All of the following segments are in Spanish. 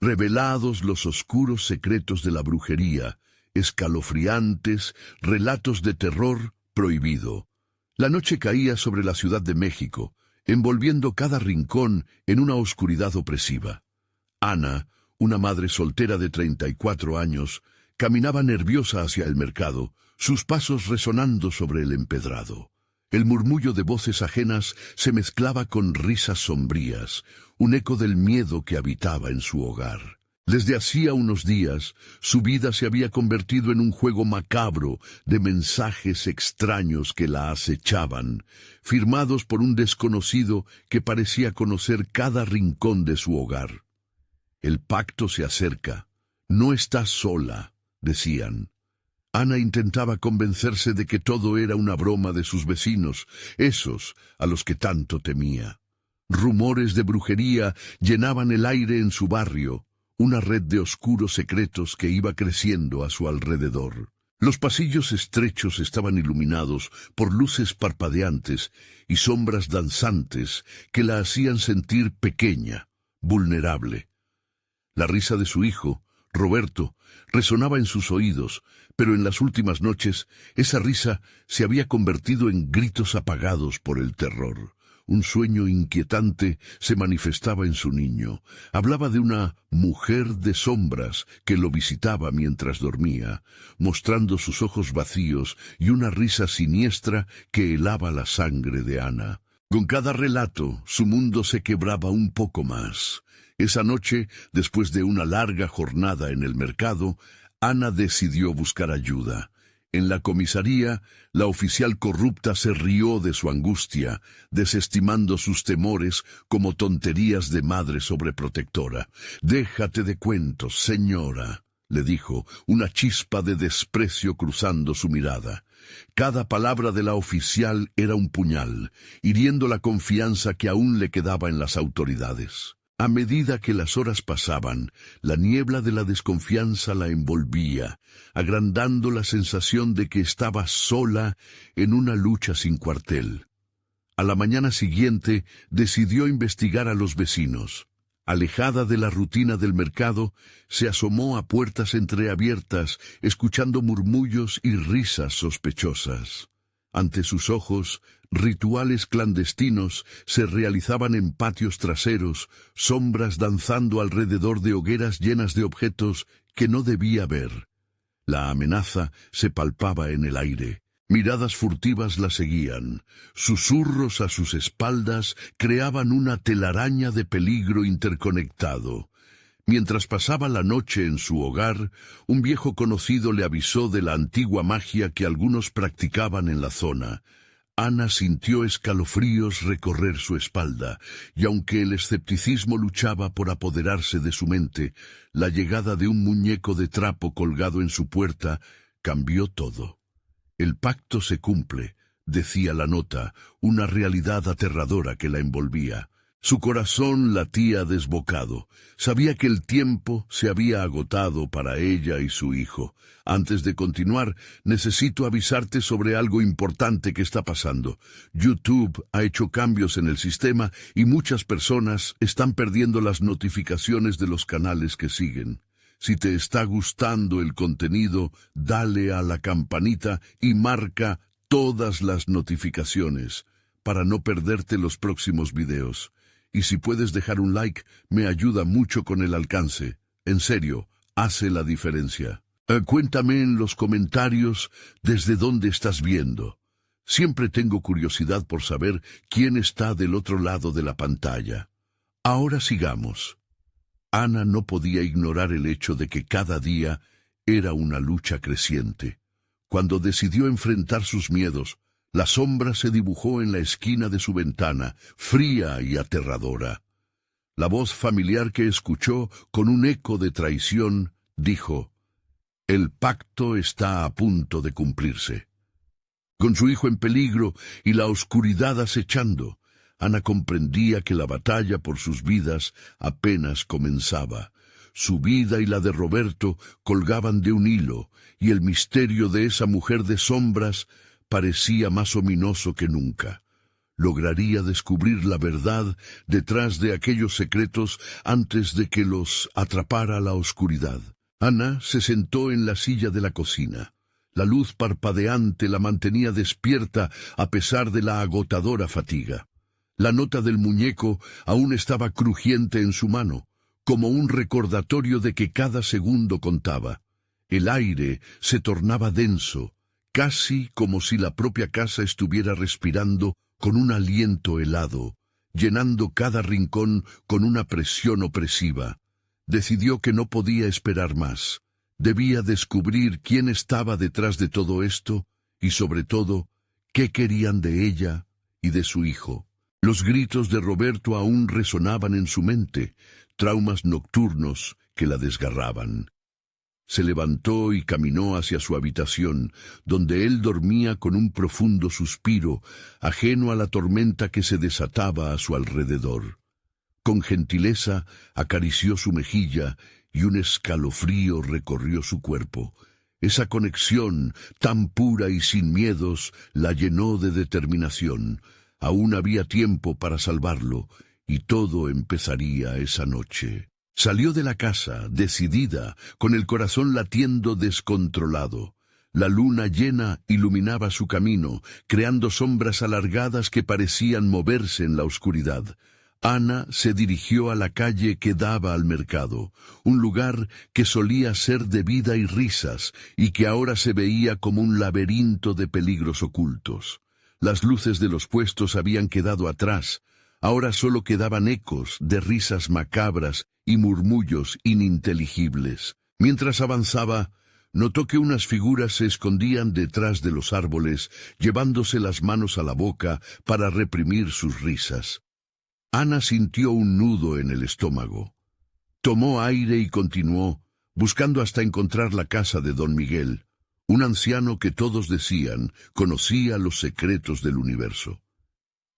Revelados los oscuros secretos de la brujería, escalofriantes relatos de terror prohibido. La noche caía sobre la Ciudad de México, envolviendo cada rincón en una oscuridad opresiva. Ana, una madre soltera de 34 años, caminaba nerviosa hacia el mercado, sus pasos resonando sobre el empedrado. El murmullo de voces ajenas se mezclaba con risas sombrías, un eco del miedo que habitaba en su hogar. Desde hacía unos días, su vida se había convertido en un juego macabro de mensajes extraños que la acechaban, firmados por un desconocido que parecía conocer cada rincón de su hogar. El pacto se acerca. No estás sola, decían. Ana intentaba convencerse de que todo era una broma de sus vecinos, esos a los que tanto temía. Rumores de brujería llenaban el aire en su barrio, una red de oscuros secretos que iba creciendo a su alrededor. Los pasillos estrechos estaban iluminados por luces parpadeantes y sombras danzantes que la hacían sentir pequeña, vulnerable. La risa de su hijo, Roberto, resonaba en sus oídos, pero en las últimas noches esa risa se había convertido en gritos apagados por el terror. Un sueño inquietante se manifestaba en su niño. Hablaba de una mujer de sombras que lo visitaba mientras dormía, mostrando sus ojos vacíos y una risa siniestra que helaba la sangre de Ana. Con cada relato, su mundo se quebraba un poco más. Esa noche, después de una larga jornada en el mercado, Ana decidió buscar ayuda. En la comisaría, la oficial corrupta se rió de su angustia, desestimando sus temores como tonterías de madre sobreprotectora. «Déjate de cuentos, señora», le dijo, una chispa de desprecio cruzando su mirada. Cada palabra de la oficial era un puñal, hiriendo la confianza que aún le quedaba en las autoridades. A medida que las horas pasaban, la niebla de la desconfianza la envolvía, agrandando la sensación de que estaba sola en una lucha sin cuartel. A la mañana siguiente decidió investigar a los vecinos. Alejada de la rutina del mercado, se asomó a puertas entreabiertas, escuchando murmullos y risas sospechosas. Ante sus ojos, rituales clandestinos se realizaban en patios traseros, sombras danzando alrededor de hogueras llenas de objetos que no debía ver. La amenaza se palpaba en el aire. Miradas furtivas la seguían. Susurros a sus espaldas creaban una telaraña de peligro interconectado. Mientras pasaba la noche en su hogar, un viejo conocido le avisó de la antigua magia que algunos practicaban en la zona. Ana sintió escalofríos recorrer su espalda, y aunque el escepticismo luchaba por apoderarse de su mente, la llegada de un muñeco de trapo colgado en su puerta cambió todo. «El pacto se cumple», decía la nota, una realidad aterradora que la envolvía. Su corazón latía desbocado. Sabía que el tiempo se había agotado para ella y su hijo. «Antes de continuar, necesito avisarte sobre algo importante que está pasando. YouTube ha hecho cambios en el sistema y muchas personas están perdiendo las notificaciones de los canales que siguen. Si te está gustando el contenido, dale a la campanita y marca todas las notificaciones para no perderte los próximos videos. Y si puedes dejar un like, me ayuda mucho con el alcance. En serio, hace la diferencia. Cuéntame en los comentarios desde dónde estás viendo. Siempre tengo curiosidad por saber quién está del otro lado de la pantalla. Ahora sigamos. Ana no podía ignorar el hecho de que cada día era una lucha creciente. Cuando decidió enfrentar sus miedos, la sombra se dibujó en la esquina de su ventana, fría y aterradora. La voz familiar que escuchó, con un eco de traición, dijo: «El pacto está a punto de cumplirse». Con su hijo en peligro y la oscuridad acechando, Ana comprendía que la batalla por sus vidas apenas comenzaba. Su vida y la de Roberto colgaban de un hilo, y el misterio de esa mujer de sombras parecía más ominoso que nunca. lograría descubrir la verdad detrás de aquellos secretos antes de que los atrapara la oscuridad. Ana se sentó en la silla de la cocina. La luz parpadeante la mantenía despierta a pesar de la agotadora fatiga. La nota del muñeco aún estaba crujiente en su mano, como un recordatorio de que cada segundo contaba. El aire se tornaba denso, casi como si la propia casa estuviera respirando con un aliento helado, llenando cada rincón con una presión opresiva. Decidió que no podía esperar más. Debía descubrir quién estaba detrás de todo esto y, sobre todo, qué querían de ella y de su hijo. Los gritos de Roberto aún resonaban en su mente, traumas nocturnos que la desgarraban. Se levantó y caminó hacia su habitación, donde él dormía con un profundo suspiro, ajeno a la tormenta que se desataba a su alrededor. Con gentileza acarició su mejilla y un escalofrío recorrió su cuerpo. Esa conexión, tan pura y sin miedos, la llenó de determinación. Aún había tiempo para salvarlo, y todo empezaría esa noche. Salió de la casa, decidida, con el corazón latiendo descontrolado. La luna llena iluminaba su camino, creando sombras alargadas que parecían moverse en la oscuridad. Ana se dirigió a la calle que daba al mercado, un lugar que solía ser de vida y risas, y que ahora se veía como un laberinto de peligros ocultos. Las luces de los puestos habían quedado atrás, ahora solo quedaban ecos de risas macabras y murmullos ininteligibles. Mientras avanzaba, notó que unas figuras se escondían detrás de los árboles, llevándose las manos a la boca para reprimir sus risas. Ana sintió un nudo en el estómago. Tomó aire y continuó, buscando hasta encontrar la casa de don Miguel, un anciano que todos decían conocía los secretos del universo.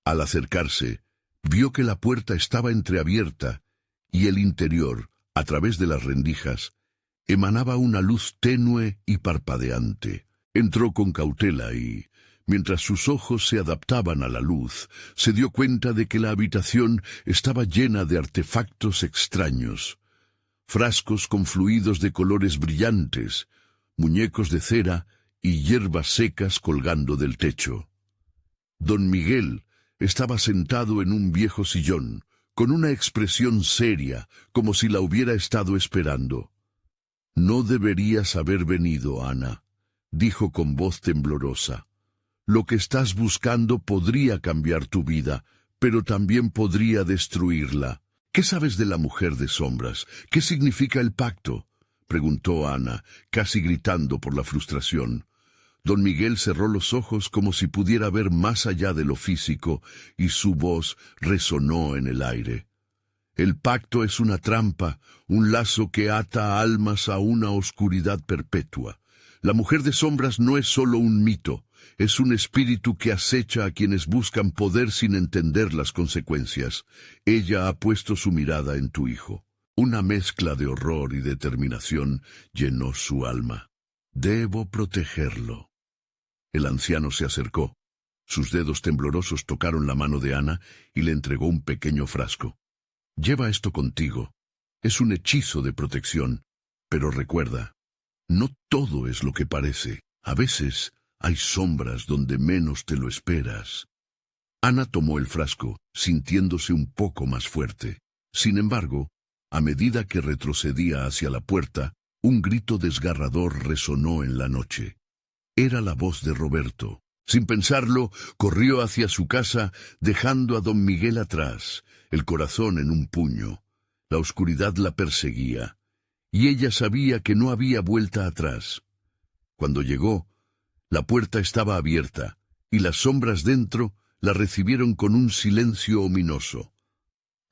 Al acercarse, vio que la puerta estaba entreabierta y el interior, a través de las rendijas, emanaba una luz tenue y parpadeante. Entró con cautela y, mientras sus ojos se adaptaban a la luz, se dio cuenta de que la habitación estaba llena de artefactos extraños. Frascos con fluidos de colores brillantes, muñecos de cera y hierbas secas colgando del techo. Don Miguel estaba sentado en un viejo sillón, con una expresión seria, como si la hubiera estado esperando. «No deberías haber venido, Ana», dijo con voz temblorosa. «Lo que estás buscando podría cambiar tu vida, pero también podría destruirla. ¿Qué sabes de la mujer de sombras? ¿Qué significa el pacto?», preguntó Ana, casi gritando por la frustración. Don Miguel cerró los ojos como si pudiera ver más allá de lo físico, y su voz resonó en el aire. «El pacto es una trampa, un lazo que ata almas a una oscuridad perpetua. La mujer de sombras no es solo un mito, es un espíritu que acecha a quienes buscan poder sin entender las consecuencias. Ella ha puesto su mirada en tu hijo». Una mezcla de horror y determinación llenó su alma. «Debo protegerlo». El anciano se acercó. Sus dedos temblorosos tocaron la mano de Ana y le entregó un pequeño frasco. «Lleva esto contigo. Es un hechizo de protección. Pero recuerda, no todo es lo que parece. A veces hay sombras donde menos te lo esperas». Ana tomó el frasco, sintiéndose un poco más fuerte. Sin embargo, a medida que retrocedía hacia la puerta, un grito desgarrador resonó en la noche. Era la voz de Roberto. Sin pensarlo, corrió hacia su casa, dejando a don Miguel atrás, el corazón en un puño. La oscuridad la perseguía, y ella sabía que no había vuelta atrás. Cuando llegó, la puerta estaba abierta, y las sombras dentro la recibieron con un silencio ominoso.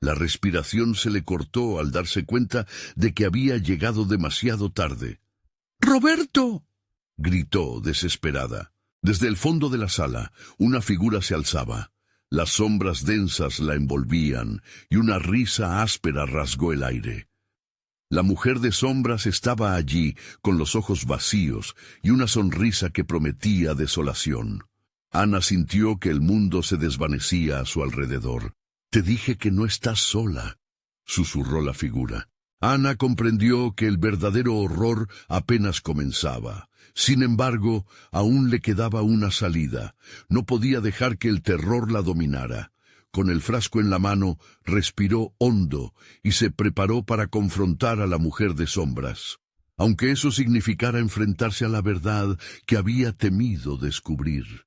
La respiración se le cortó al darse cuenta de que había llegado demasiado tarde. «¡Roberto!», gritó desesperada. Desde el fondo de la sala, una figura se alzaba. Las sombras densas la envolvían, y una risa áspera rasgó el aire. La mujer de sombras estaba allí, con los ojos vacíos, y una sonrisa que prometía desolación. Ana sintió que el mundo se desvanecía a su alrededor. «Te dije que no estás sola», susurró la figura. Ana comprendió que el verdadero horror apenas comenzaba. Sin embargo, aún le quedaba una salida. No podía dejar que el terror la dominara. Con el frasco en la mano, respiró hondo y se preparó para confrontar a la mujer de sombras, aunque eso significara enfrentarse a la verdad que había temido descubrir.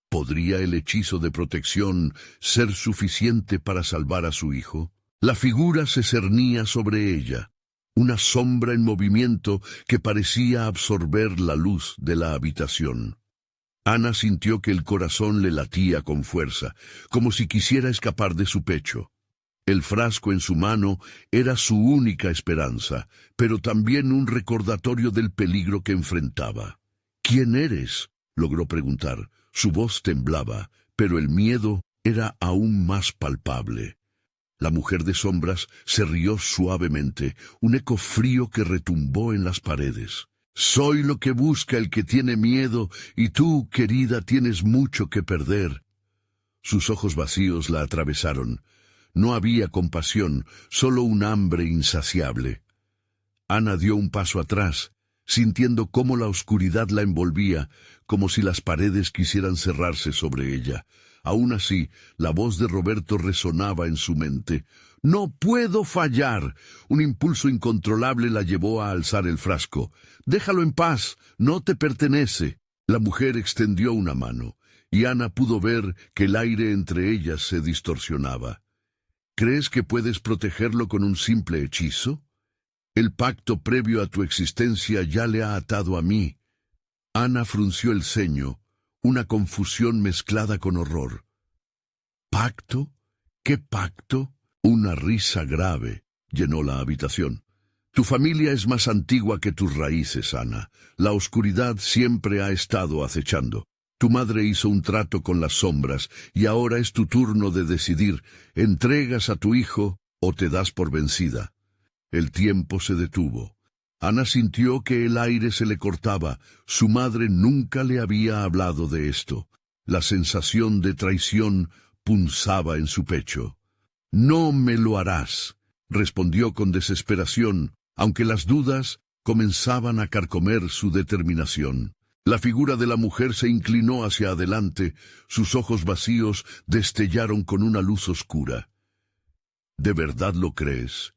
¿Podría el hechizo de protección ser suficiente para salvar a su hijo? La figura se cernía sobre ella, una sombra en movimiento que parecía absorber la luz de la habitación. Ana sintió que el corazón le latía con fuerza, como si quisiera escapar de su pecho. El frasco en su mano era su única esperanza, pero también un recordatorio del peligro que enfrentaba. «¿Quién eres?», logró preguntar. Su voz temblaba, pero el miedo era aún más palpable. La mujer de sombras se rió suavemente, un eco frío que retumbó en las paredes. «Soy lo que busca el que tiene miedo, y tú, querida, tienes mucho que perder». Sus ojos vacíos la atravesaron. No había compasión, solo un hambre insaciable. Ana dio un paso atrás, sintiendo cómo la oscuridad la envolvía, como si las paredes quisieran cerrarse sobre ella. Aún así, la voz de Roberto resonaba en su mente. «No puedo fallar». Un impulso incontrolable la llevó a alzar el frasco. «Déjalo en paz, no te pertenece». La mujer extendió una mano, y Ana pudo ver que el aire entre ellas se distorsionaba. «¿Crees que puedes protegerlo con un simple hechizo? El pacto previo a tu existencia ya le ha atado a mí». Ana frunció el ceño, una confusión mezclada con horror. «¿Pacto? ¿Qué pacto?» Una risa grave llenó la habitación. «Tu familia es más antigua que tus raíces, Ana. La oscuridad siempre ha estado acechando. Tu madre hizo un trato con las sombras, y ahora es tu turno de decidir. ¿Entregas a tu hijo o te das por vencida?» El tiempo se detuvo. Ana sintió que el aire se le cortaba. Su madre nunca le había hablado de esto. La sensación de traición punzaba en su pecho. «No me lo harás», respondió con desesperación, aunque las dudas comenzaban a carcomer su determinación. La figura de la mujer se inclinó hacia adelante, sus ojos vacíos destellaron con una luz oscura. «¿De verdad lo crees?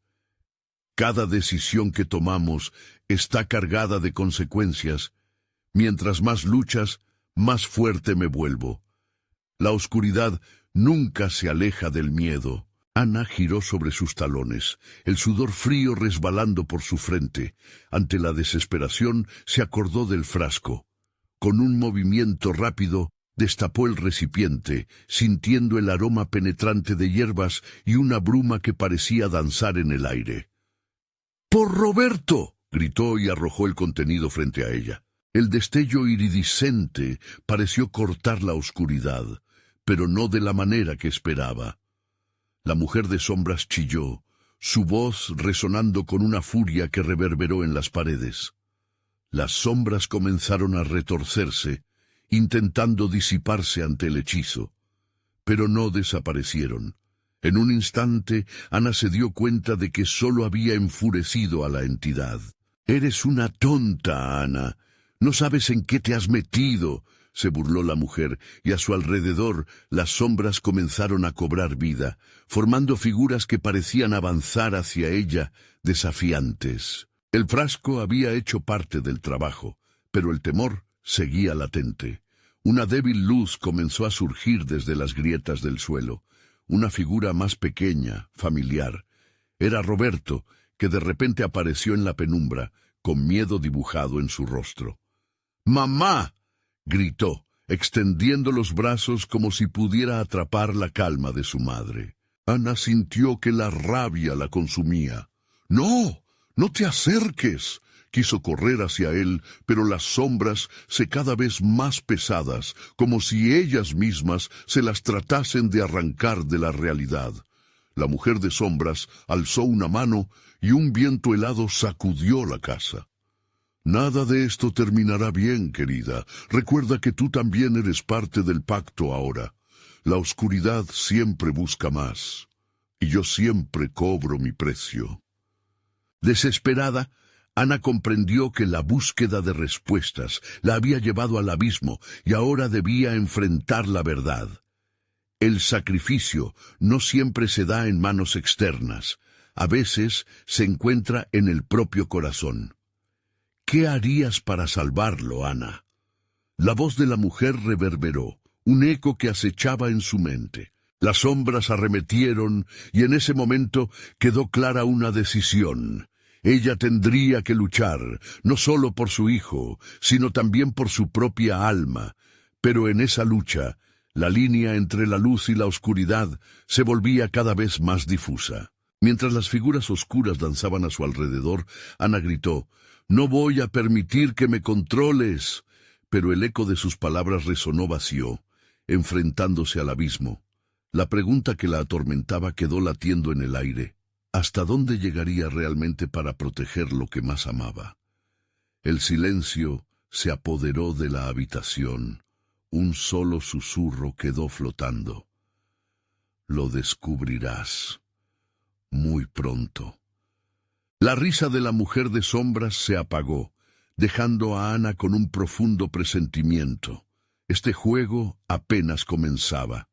Cada decisión que tomamos está cargada de consecuencias. Mientras más luchas, más fuerte me vuelvo. La oscuridad nunca se aleja del miedo». Ana giró sobre sus talones, el sudor frío resbalando por su frente. Ante la desesperación, se acordó del frasco. Con un movimiento rápido, destapó el recipiente, sintiendo el aroma penetrante de hierbas y una bruma que parecía danzar en el aire. «¡Por Roberto!», gritó y arrojó el contenido frente a ella. El destello iridiscente pareció cortar la oscuridad, pero no de la manera que esperaba. La mujer de sombras chilló, su voz resonando con una furia que reverberó en las paredes. Las sombras comenzaron a retorcerse, intentando disiparse ante el hechizo, pero no desaparecieron. En un instante, Ana se dio cuenta de que solo había enfurecido a la entidad. «Eres una tonta, Ana. No sabes en qué te has metido», se burló la mujer, y a su alrededor las sombras comenzaron a cobrar vida, formando figuras que parecían avanzar hacia ella, desafiantes. El frasco había hecho parte del trabajo, pero el temor seguía latente. Una débil luz comenzó a surgir desde las grietas del suelo. Una figura más pequeña, familiar. Era Roberto, que de repente apareció en la penumbra, con miedo dibujado en su rostro. «¡Mamá!», gritó, extendiendo los brazos como si pudiera atrapar la calma de su madre. Ana sintió que la rabia la consumía. «¡No! ¡No te acerques!», quiso correr hacia él, pero las sombras se cada vez más pesadas, como si ellas mismas se las tratasen de arrancar de la realidad. La mujer de sombras alzó una mano y un viento helado sacudió la casa. Nada de esto terminará bien, querida. Recuerda que tú también eres parte del pacto ahora. La oscuridad siempre busca más, y yo siempre cobro mi precio. Desesperada, Ana comprendió que la búsqueda de respuestas la había llevado al abismo y ahora debía enfrentar la verdad. El sacrificio no siempre se da en manos externas, a veces se encuentra en el propio corazón. ¿Qué harías para salvarlo, Ana? La voz de la mujer reverberó, un eco que acechaba en su mente. Las sombras arremetieron y en ese momento quedó clara una decisión. Ella tendría que luchar, no solo por su hijo, sino también por su propia alma. Pero en esa lucha, la línea entre la luz y la oscuridad se volvía cada vez más difusa. Mientras las figuras oscuras danzaban a su alrededor, Ana gritó, «No voy a permitir que me controles». Pero el eco de sus palabras resonó vacío, enfrentándose al abismo. La pregunta que la atormentaba quedó latiendo en el aire. ¿Hasta dónde llegaría realmente para proteger lo que más amaba? El silencio se apoderó de la habitación. Un solo susurro quedó flotando. Lo descubrirás muy pronto. La risa de la mujer de sombras se apagó, dejando a Ana con un profundo presentimiento. Este juego apenas comenzaba.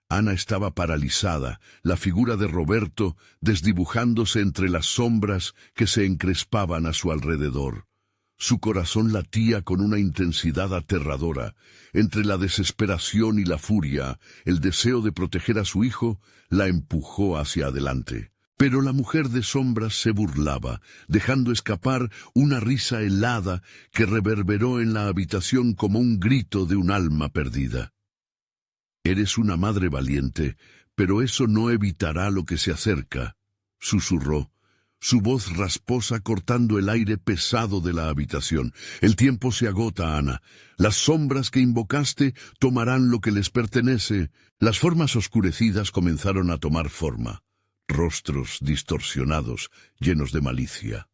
Ana estaba paralizada, la figura de Roberto desdibujándose entre las sombras que se encrespaban a su alrededor. Su corazón latía con una intensidad aterradora. Entre la desesperación y la furia, el deseo de proteger a su hijo la empujó hacia adelante. Pero la mujer de sombras se burlaba, dejando escapar una risa helada que reverberó en la habitación como un grito de un alma perdida. «Eres una madre valiente, pero eso no evitará lo que se acerca», susurró, su voz rasposa cortando el aire pesado de la habitación. «El tiempo se agota, Ana. Las sombras que invocaste tomarán lo que les pertenece». Las formas oscurecidas comenzaron a tomar forma. Rostros distorsionados, llenos de malicia.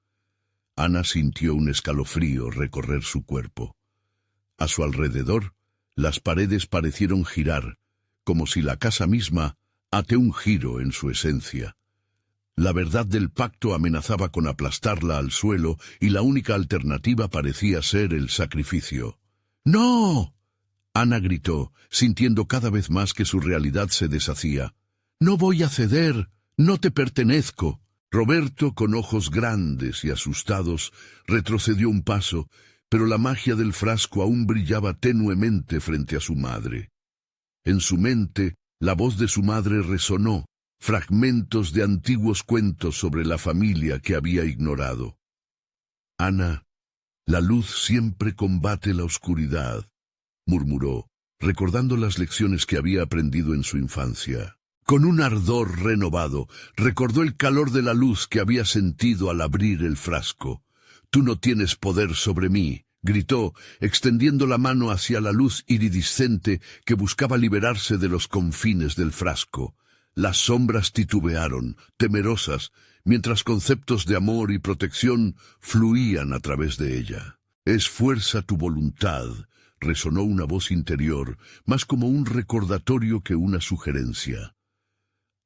Ana sintió un escalofrío recorrer su cuerpo. A su alrededor, las paredes parecieron girar, como si la casa misma ate un giro en su esencia. La verdad del pacto amenazaba con aplastarla al suelo y la única alternativa parecía ser el sacrificio. «¡No!», Ana gritó, sintiendo cada vez más que su realidad se deshacía. «No voy a ceder, no te pertenezco». Roberto, con ojos grandes y asustados, retrocedió un paso, pero la magia del frasco aún brillaba tenuemente frente a su madre. En su mente, la voz de su madre resonó, fragmentos de antiguos cuentos sobre la familia que había ignorado. «Ana, la luz siempre combate la oscuridad», murmuró, recordando las lecciones que había aprendido en su infancia. Con un ardor renovado, recordó el calor de la luz que había sentido al abrir el frasco. «Tú no tienes poder sobre mí», gritó, extendiendo la mano hacia la luz iridiscente que buscaba liberarse de los confines del frasco. Las sombras titubearon, temerosas, mientras conceptos de amor y protección fluían a través de ella. «Esfuerza tu voluntad», resonó una voz interior, más como un recordatorio que una sugerencia.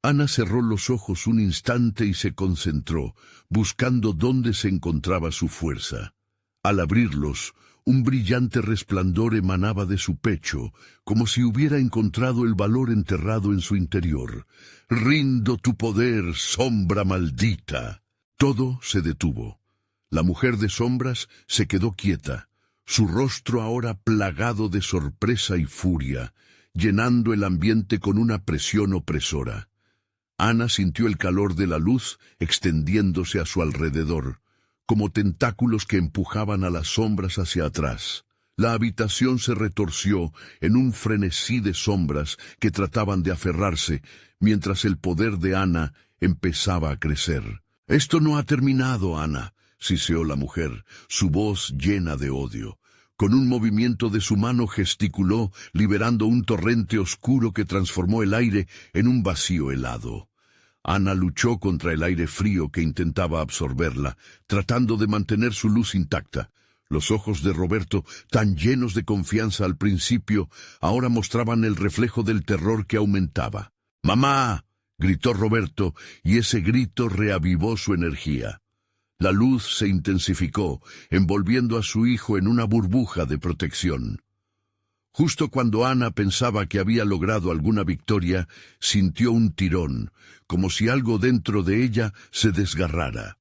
Ana cerró los ojos un instante y se concentró, buscando dónde se encontraba su fuerza. Al abrirlos, un brillante resplandor emanaba de su pecho, como si hubiera encontrado el valor enterrado en su interior. «Rindo tu poder, sombra maldita». Todo se detuvo. La mujer de sombras se quedó quieta, su rostro ahora plagado de sorpresa y furia, llenando el ambiente con una presión opresora. Ana sintió el calor de la luz extendiéndose a su alrededor, como tentáculos que empujaban a las sombras hacia atrás. La habitación se retorció en un frenesí de sombras que trataban de aferrarse, mientras el poder de Ana empezaba a crecer. «Esto no ha terminado, Ana», siseó la mujer, su voz llena de odio. Con un movimiento de su mano gesticuló, liberando un torrente oscuro que transformó el aire en un vacío helado. Ana luchó contra el aire frío que intentaba absorberla, tratando de mantener su luz intacta, Los ojos de Roberto, tan llenos de confianza al principio, ahora mostraban el reflejo del terror que aumentaba. «¡Mamá!», gritó Roberto, y ese grito reavivó su energía. La luz se intensificó, envolviendo a su hijo en una burbuja de protección. Justo cuando Ana pensaba que había logrado alguna victoria, sintió un tirón, como si algo dentro de ella se desgarrara.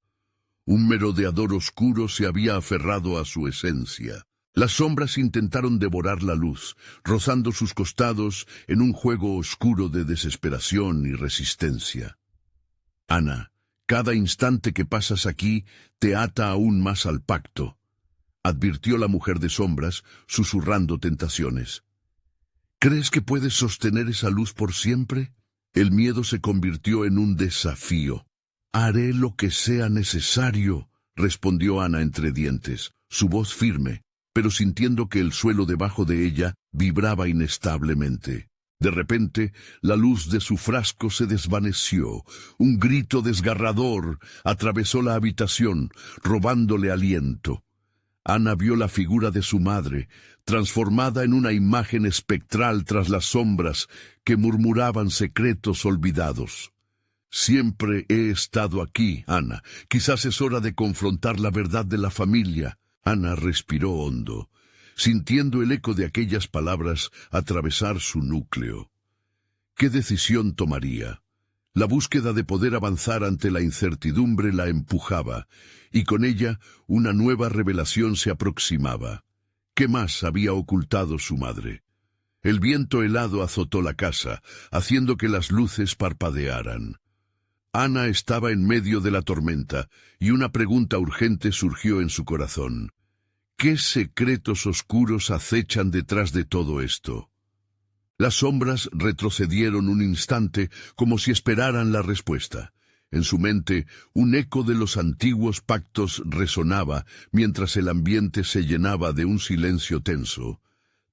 Un merodeador oscuro se había aferrado a su esencia. Las sombras intentaron devorar la luz, rozando sus costados en un juego oscuro de desesperación y resistencia. «Ana, cada instante que pasas aquí te ata aún más al pacto», advirtió la mujer de sombras, susurrando tentaciones. «¿Crees que puedes sostener esa luz por siempre?». El miedo se convirtió en un desafío. «Haré lo que sea necesario», respondió Ana entre dientes, su voz firme, pero sintiendo que el suelo debajo de ella vibraba inestablemente. De repente, la luz de su frasco se desvaneció. Un grito desgarrador atravesó la habitación, robándole aliento. Ana vio la figura de su madre, transformada en una imagen espectral tras las sombras que murmuraban secretos olvidados. «Siempre he estado aquí, Ana. Quizás es hora de confrontar la verdad de la familia». Ana respiró hondo, sintiendo el eco de aquellas palabras atravesar su núcleo. ¿Qué decisión tomaría? La búsqueda de poder avanzar ante la incertidumbre la empujaba, y con ella una nueva revelación se aproximaba. ¿Qué más había ocultado su madre? El viento helado azotó la casa, haciendo que las luces parpadearan. Ana estaba en medio de la tormenta, y una pregunta urgente surgió en su corazón. ¿Qué secretos oscuros acechan detrás de todo esto? Las sombras retrocedieron un instante como si esperaran la respuesta. En su mente, un eco de los antiguos pactos resonaba mientras el ambiente se llenaba de un silencio tenso.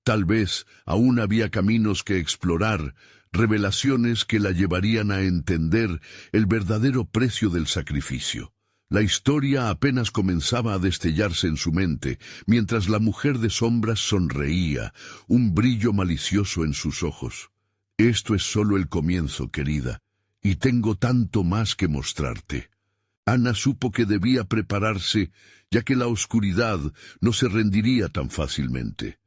Tal vez aún había caminos que explorar, revelaciones que la llevarían a entender el verdadero precio del sacrificio. La historia apenas comenzaba a destellarse en su mente, mientras la mujer de sombras sonreía, un brillo malicioso en sus ojos. «Esto es solo el comienzo, querida, y tengo tanto más que mostrarte». Ana supo que debía prepararse, ya que la oscuridad no se rendiría tan fácilmente.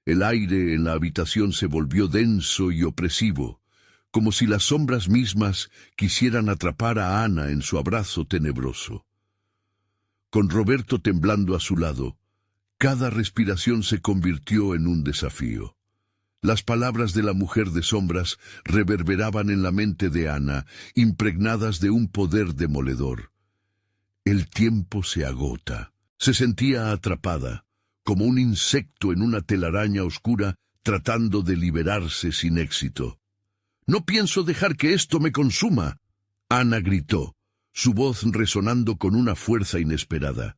El aire en la habitación se volvió denso y opresivo, como si las sombras mismas quisieran atrapar a Ana en su abrazo tenebroso. Con Roberto temblando a su lado, cada respiración se convirtió en un desafío. Las palabras de la mujer de sombras reverberaban en la mente de Ana, impregnadas de un poder demoledor. El tiempo se agota. Se sentía atrapada, como un insecto en una telaraña oscura tratando de liberarse sin éxito. «No pienso dejar que esto me consuma», Ana gritó, su voz resonando con una fuerza inesperada.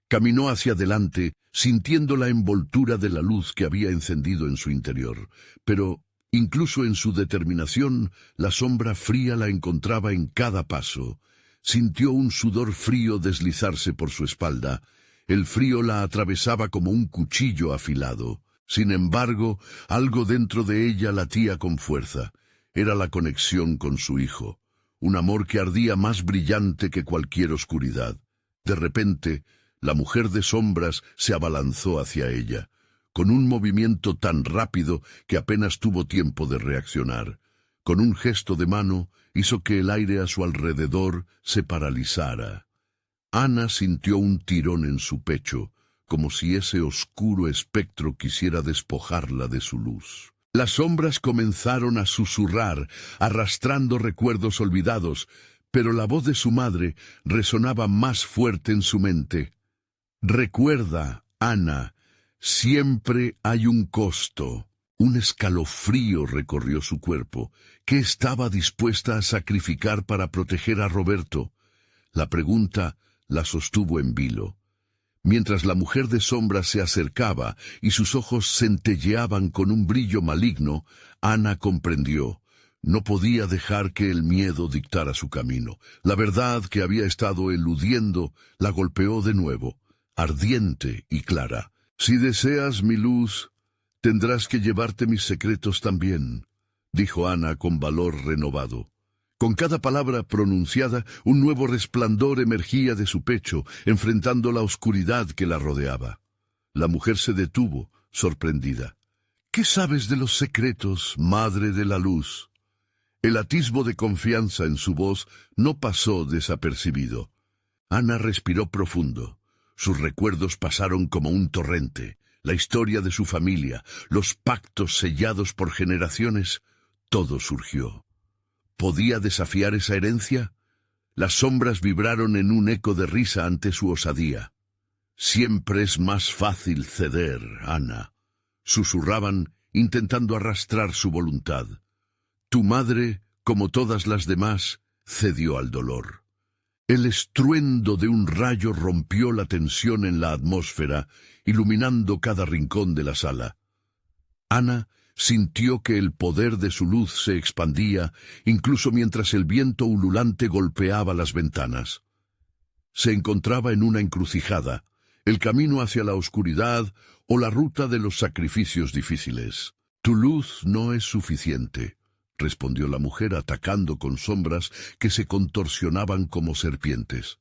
Caminó hacia adelante, sintiendo la envoltura de la luz que había encendido en su interior, pero, incluso en su determinación, la sombra fría la encontraba en cada paso. Sintió un sudor frío deslizarse por su espalda. El frío la atravesaba como un cuchillo afilado. Sin embargo, algo dentro de ella latía con fuerza. Era la conexión con su hijo, un amor que ardía más brillante que cualquier oscuridad. De repente, la mujer de sombras se abalanzó hacia ella, con un movimiento tan rápido que apenas tuvo tiempo de reaccionar. Con un gesto de mano, hizo que el aire a su alrededor se paralizara. Ana sintió un tirón en su pecho, como si ese oscuro espectro quisiera despojarla de su luz. Las sombras comenzaron a susurrar, arrastrando recuerdos olvidados, pero la voz de su madre resonaba más fuerte en su mente. «Recuerda, Ana, siempre hay un costo». Un escalofrío recorrió su cuerpo. ¿Qué estaba dispuesta a sacrificar para proteger a Roberto? La pregunta la sostuvo en vilo. Mientras la mujer de sombras se acercaba y sus ojos centelleaban con un brillo maligno, Ana comprendió. No podía dejar que el miedo dictara su camino. La verdad que había estado eludiendo la golpeó de nuevo. ardiente y clara. «Si deseas mi luz, tendrás que llevarte mis secretos también», dijo Ana con valor renovado. Con cada palabra pronunciada, un nuevo resplandor emergía de su pecho, enfrentando la oscuridad que la rodeaba. La mujer se detuvo, sorprendida. «¿Qué sabes de los secretos, madre de la luz?». El atisbo de confianza en su voz no pasó desapercibido. Ana respiró profundo. Sus recuerdos pasaron como un torrente. La historia de su familia, los pactos sellados por generaciones, todo surgió. ¿Podía desafiar esa herencia? Las sombras vibraron en un eco de risa ante su osadía. «Siempre es más fácil ceder, Ana», susurraban, intentando arrastrar su voluntad. «Tu madre, como todas las demás, cedió al dolor». El estruendo de un rayo rompió la tensión en la atmósfera, iluminando cada rincón de la sala. Ana sintió que el poder de su luz se expandía, incluso mientras el viento ululante golpeaba las ventanas. Se encontraba en una encrucijada, el camino hacia la oscuridad o la ruta de los sacrificios difíciles. «Tu luz no es suficiente», respondió la mujer atacando con sombras que se contorsionaban como serpientes.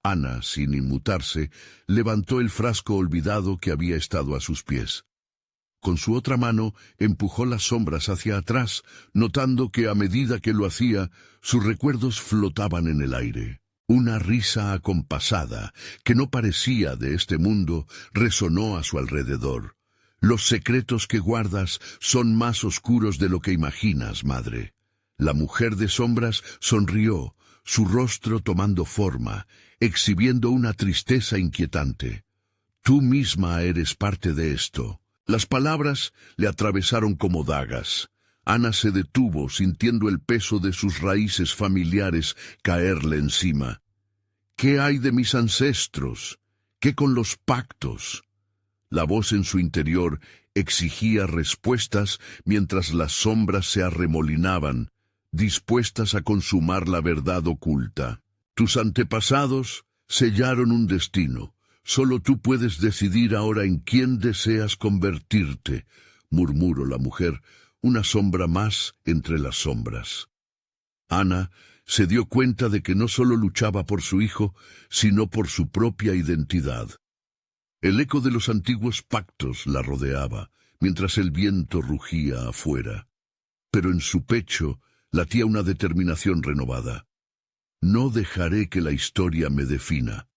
Ana, sin inmutarse, levantó el frasco olvidado que había estado a sus pies. Con su otra mano empujó las sombras hacia atrás, notando que a medida que lo hacía, sus recuerdos flotaban en el aire. Una risa acompasada, que no parecía de este mundo, resonó a su alrededor. «Los secretos que guardas son más oscuros de lo que imaginas, madre». La mujer de sombras sonrió, su rostro tomando forma, exhibiendo una tristeza inquietante. «Tú misma eres parte de esto». Las palabras le atravesaron como dagas. Ana se detuvo, sintiendo el peso de sus raíces familiares caerle encima. «¿Qué hay de mis ancestros? ¿Qué con los pactos?». La voz en su interior exigía respuestas mientras las sombras se arremolinaban, dispuestas a consumar la verdad oculta. «Tus antepasados sellaron un destino. Solo tú puedes decidir ahora en quién deseas convertirte», murmuró la mujer, una sombra más entre las sombras. Ana se dio cuenta de que no solo luchaba por su hijo, sino por su propia identidad. El eco de los antiguos pactos la rodeaba, mientras el viento rugía afuera. Pero en su pecho latía una determinación renovada. «No dejaré que la historia me defina».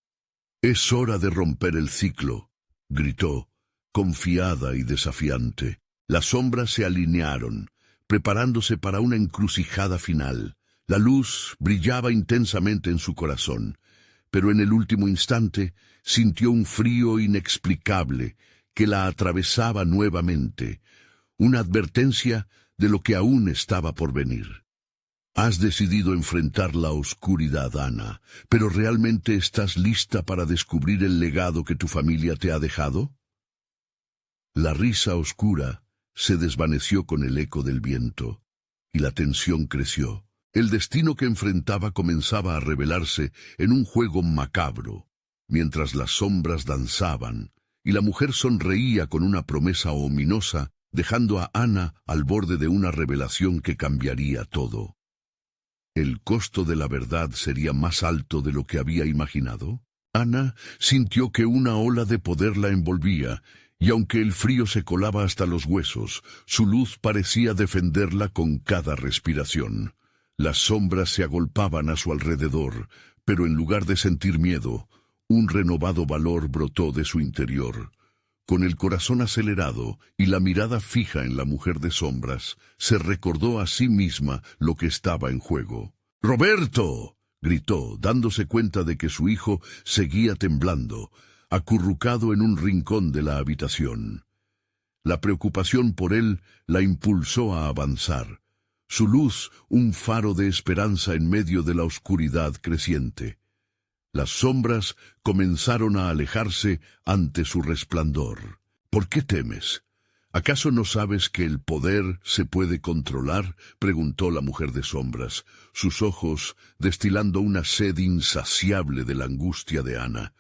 «Es hora de romper el ciclo», gritó, confiada y desafiante. Las sombras se alinearon, preparándose para una encrucijada final. La luz brillaba intensamente en su corazón, pero en el último instante sintió un frío inexplicable que la atravesaba nuevamente, una advertencia de lo que aún estaba por venir. «Has decidido enfrentar la oscuridad, Ana, pero ¿realmente estás lista para descubrir el legado que tu familia te ha dejado?». La risa oscura se desvaneció con el eco del viento, y la tensión creció. El destino que enfrentaba comenzaba a revelarse en un juego macabro, mientras las sombras danzaban, y la mujer sonreía con una promesa ominosa, dejando a Ana al borde de una revelación que cambiaría todo. ¿El costo de la verdad sería más alto de lo que había imaginado? Ana sintió que una ola de poder la envolvía, y aunque el frío se colaba hasta los huesos, su luz parecía defenderla con cada respiración. Las sombras se agolpaban a su alrededor, pero en lugar de sentir miedo, un renovado valor brotó de su interior. Con el corazón acelerado y la mirada fija en la mujer de sombras, se recordó a sí misma lo que estaba en juego. «¡Roberto!», gritó, dándose cuenta de que su hijo seguía temblando, acurrucado en un rincón de la habitación. La preocupación por él la impulsó a avanzar. Su luz, un faro de esperanza en medio de la oscuridad creciente. Las sombras comenzaron a alejarse ante su resplandor. «¿Por qué temes? ¿Acaso no sabes que el poder se puede controlar?», preguntó la mujer de sombras, sus ojos destilando una sed insaciable de la angustia de Ana.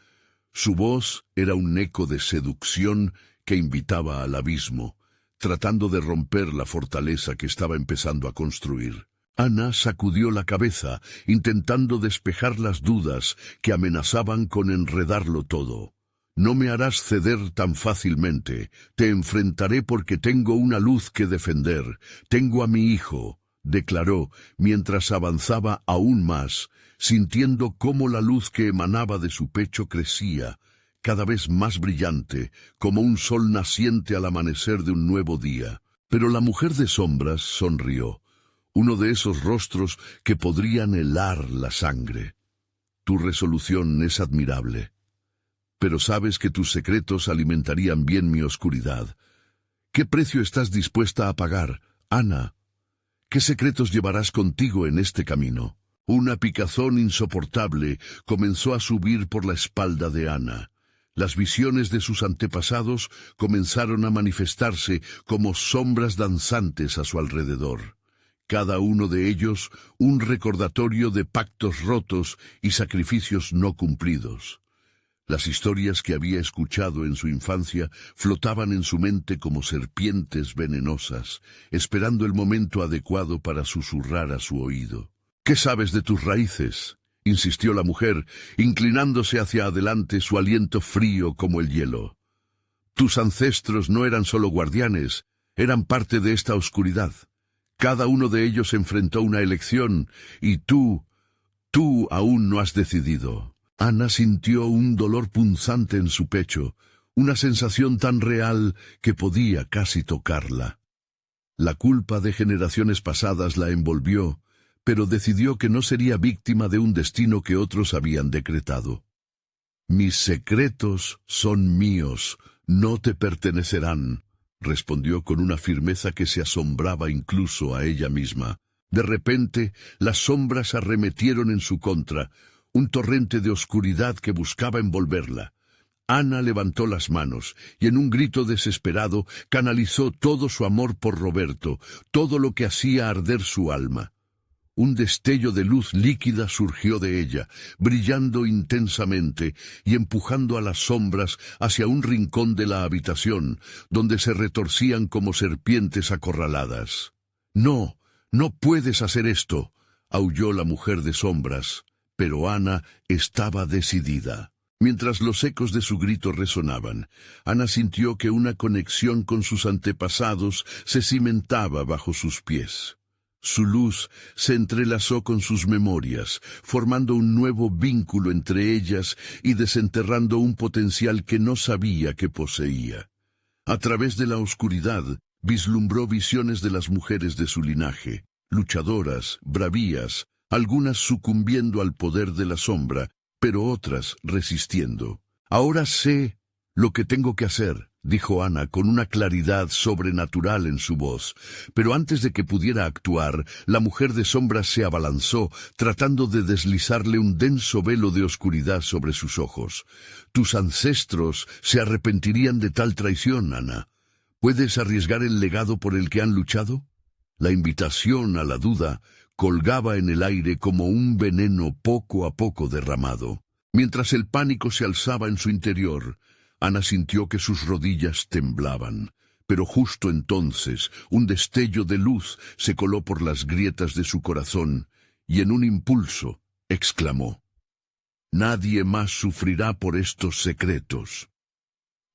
Su voz era un eco de seducción que invitaba al abismo, tratando de romper la fortaleza que estaba empezando a construir. Ana sacudió la cabeza, intentando despejar las dudas que amenazaban con enredarlo todo. No me harás ceder tan fácilmente. Te enfrentaré porque tengo una luz que defender. Tengo a mi hijo, declaró, mientras avanzaba aún más, sintiendo cómo la luz que emanaba de su pecho crecía, cada vez más brillante, como un sol naciente al amanecer de un nuevo día. Pero la mujer de sombras sonrió, uno de esos rostros que podrían helar la sangre. Tu resolución es admirable, pero sabes que tus secretos alimentarían bien mi oscuridad. ¿Qué precio estás dispuesta a pagar, Ana? ¿Qué secretos llevarás contigo en este camino? Una picazón insoportable comenzó a subir por la espalda de Ana. Las visiones de sus antepasados comenzaron a manifestarse como sombras danzantes a su alrededor. Cada uno de ellos un recordatorio de pactos rotos y sacrificios no cumplidos. Las historias que había escuchado en su infancia flotaban en su mente como serpientes venenosas, esperando el momento adecuado para susurrar a su oído. ¿Qué sabes de tus raíces?, insistió la mujer, inclinándose hacia adelante, su aliento frío como el hielo. Tus ancestros no eran solo guardianes, eran parte de esta oscuridad. Cada uno de ellos enfrentó una elección, y tú aún no has decidido. Ana sintió un dolor punzante en su pecho, una sensación tan real que podía casi tocarla. La culpa de generaciones pasadas la envolvió, pero decidió que no sería víctima de un destino que otros habían decretado. Mis secretos son míos, no te pertenecerán, respondió con una firmeza que se asombraba incluso a ella misma. De repente, las sombras arremetieron en su contra, un torrente de oscuridad que buscaba envolverla. Ana levantó las manos y en un grito desesperado canalizó todo su amor por Roberto, todo lo que hacía arder su alma. Un destello de luz líquida surgió de ella, brillando intensamente y empujando a las sombras hacia un rincón de la habitación, donde se retorcían como serpientes acorraladas. «No, no puedes hacer esto», aulló la mujer de sombras, pero Ana estaba decidida. Mientras los ecos de su grito resonaban, Ana sintió que una conexión con sus antepasados se cimentaba bajo sus pies. Su luz se entrelazó con sus memorias, formando un nuevo vínculo entre ellas y desenterrando un potencial que no sabía que poseía. A través de la oscuridad, vislumbró visiones de las mujeres de su linaje, luchadoras, bravías, algunas sucumbiendo al poder de la sombra, pero otras resistiendo. «Ahora sé lo que tengo que hacer», dijo Ana con una claridad sobrenatural en su voz, pero antes de que pudiera actuar, la mujer de sombras se abalanzó, tratando de deslizarle un denso velo de oscuridad sobre sus ojos. «Tus ancestros se arrepentirían de tal traición, Ana. ¿Puedes arriesgar el legado por el que han luchado?» La invitación a la duda colgaba en el aire como un veneno poco a poco derramado. Mientras el pánico se alzaba en su interior, Ana sintió que sus rodillas temblaban, pero justo entonces un destello de luz se coló por las grietas de su corazón y en un impulso exclamó: «Nadie más sufrirá por estos secretos».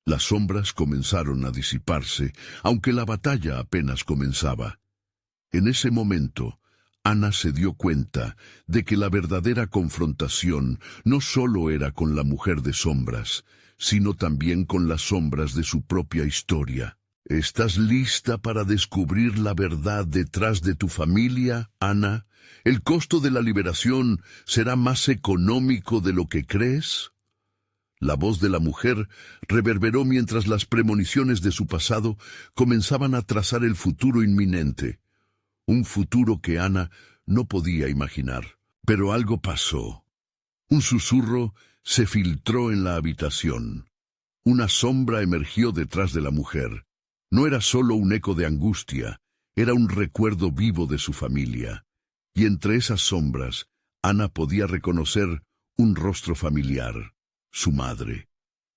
Las sombras comenzaron a disiparse, aunque la batalla apenas comenzaba. En ese momento, Ana se dio cuenta de que la verdadera confrontación no solo era con la mujer de sombras, sino también con las sombras de su propia historia. ¿Estás lista para descubrir la verdad detrás de tu familia, Ana? ¿El costo de la liberación será más económico de lo que crees? La voz de la mujer reverberó mientras las premoniciones de su pasado comenzaban a trazar el futuro inminente. Un futuro que Ana no podía imaginar. Pero algo pasó. Un susurro se filtró en la habitación. Una sombra emergió detrás de la mujer. No era solo un eco de angustia, era un recuerdo vivo de su familia. Y entre esas sombras, Ana podía reconocer un rostro familiar. su madre.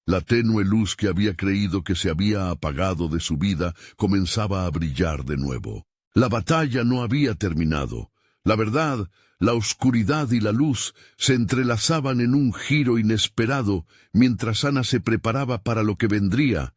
La tenue luz que había creído que se había apagado de su vida comenzaba a brillar de nuevo. La batalla no había terminado. La verdad, la oscuridad y la luz se entrelazaban en un giro inesperado mientras Ana se preparaba para lo que vendría.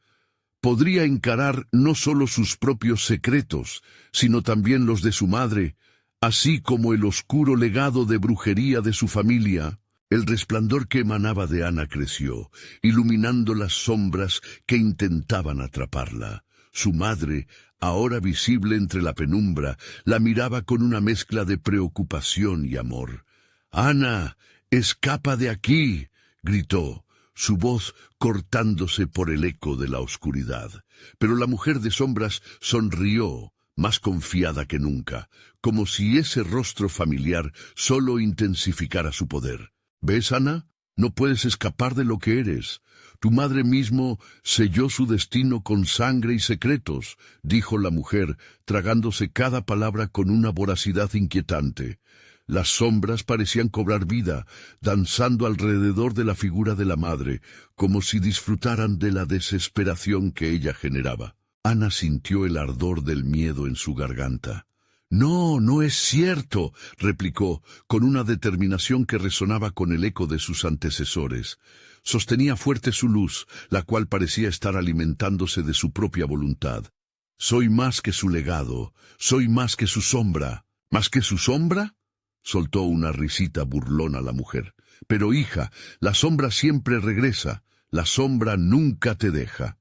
Podría encarar no solo sus propios secretos, sino también los de su madre, así como el oscuro legado de brujería de su familia. El resplandor que emanaba de Ana creció, iluminando las sombras que intentaban atraparla. Su madre, ahora visible entre la penumbra, la miraba con una mezcla de preocupación y amor. «¡Ana, escapa de aquí!», gritó, su voz cortándose por el eco de la oscuridad. Pero la mujer de sombras sonrió, más confiada que nunca, como si ese rostro familiar solo intensificara su poder. «¿Ves, Ana? No puedes escapar de lo que eres. Tu madre mismo selló su destino con sangre y secretos», dijo la mujer, tragándose cada palabra con una voracidad inquietante. Las sombras parecían cobrar vida, danzando alrededor de la figura de la madre, como si disfrutaran de la desesperación que ella generaba. Ana sintió el ardor del miedo en su garganta. «No, no es cierto», replicó, con una determinación que resonaba con el eco de sus antecesores. Sostenía fuerte su luz, la cual parecía estar alimentándose de su propia voluntad. «Soy más que su legado, soy más que su sombra». «¿Más que su sombra?», soltó una risita burlona la mujer. «Pero, hija, la sombra siempre regresa, la sombra nunca te deja».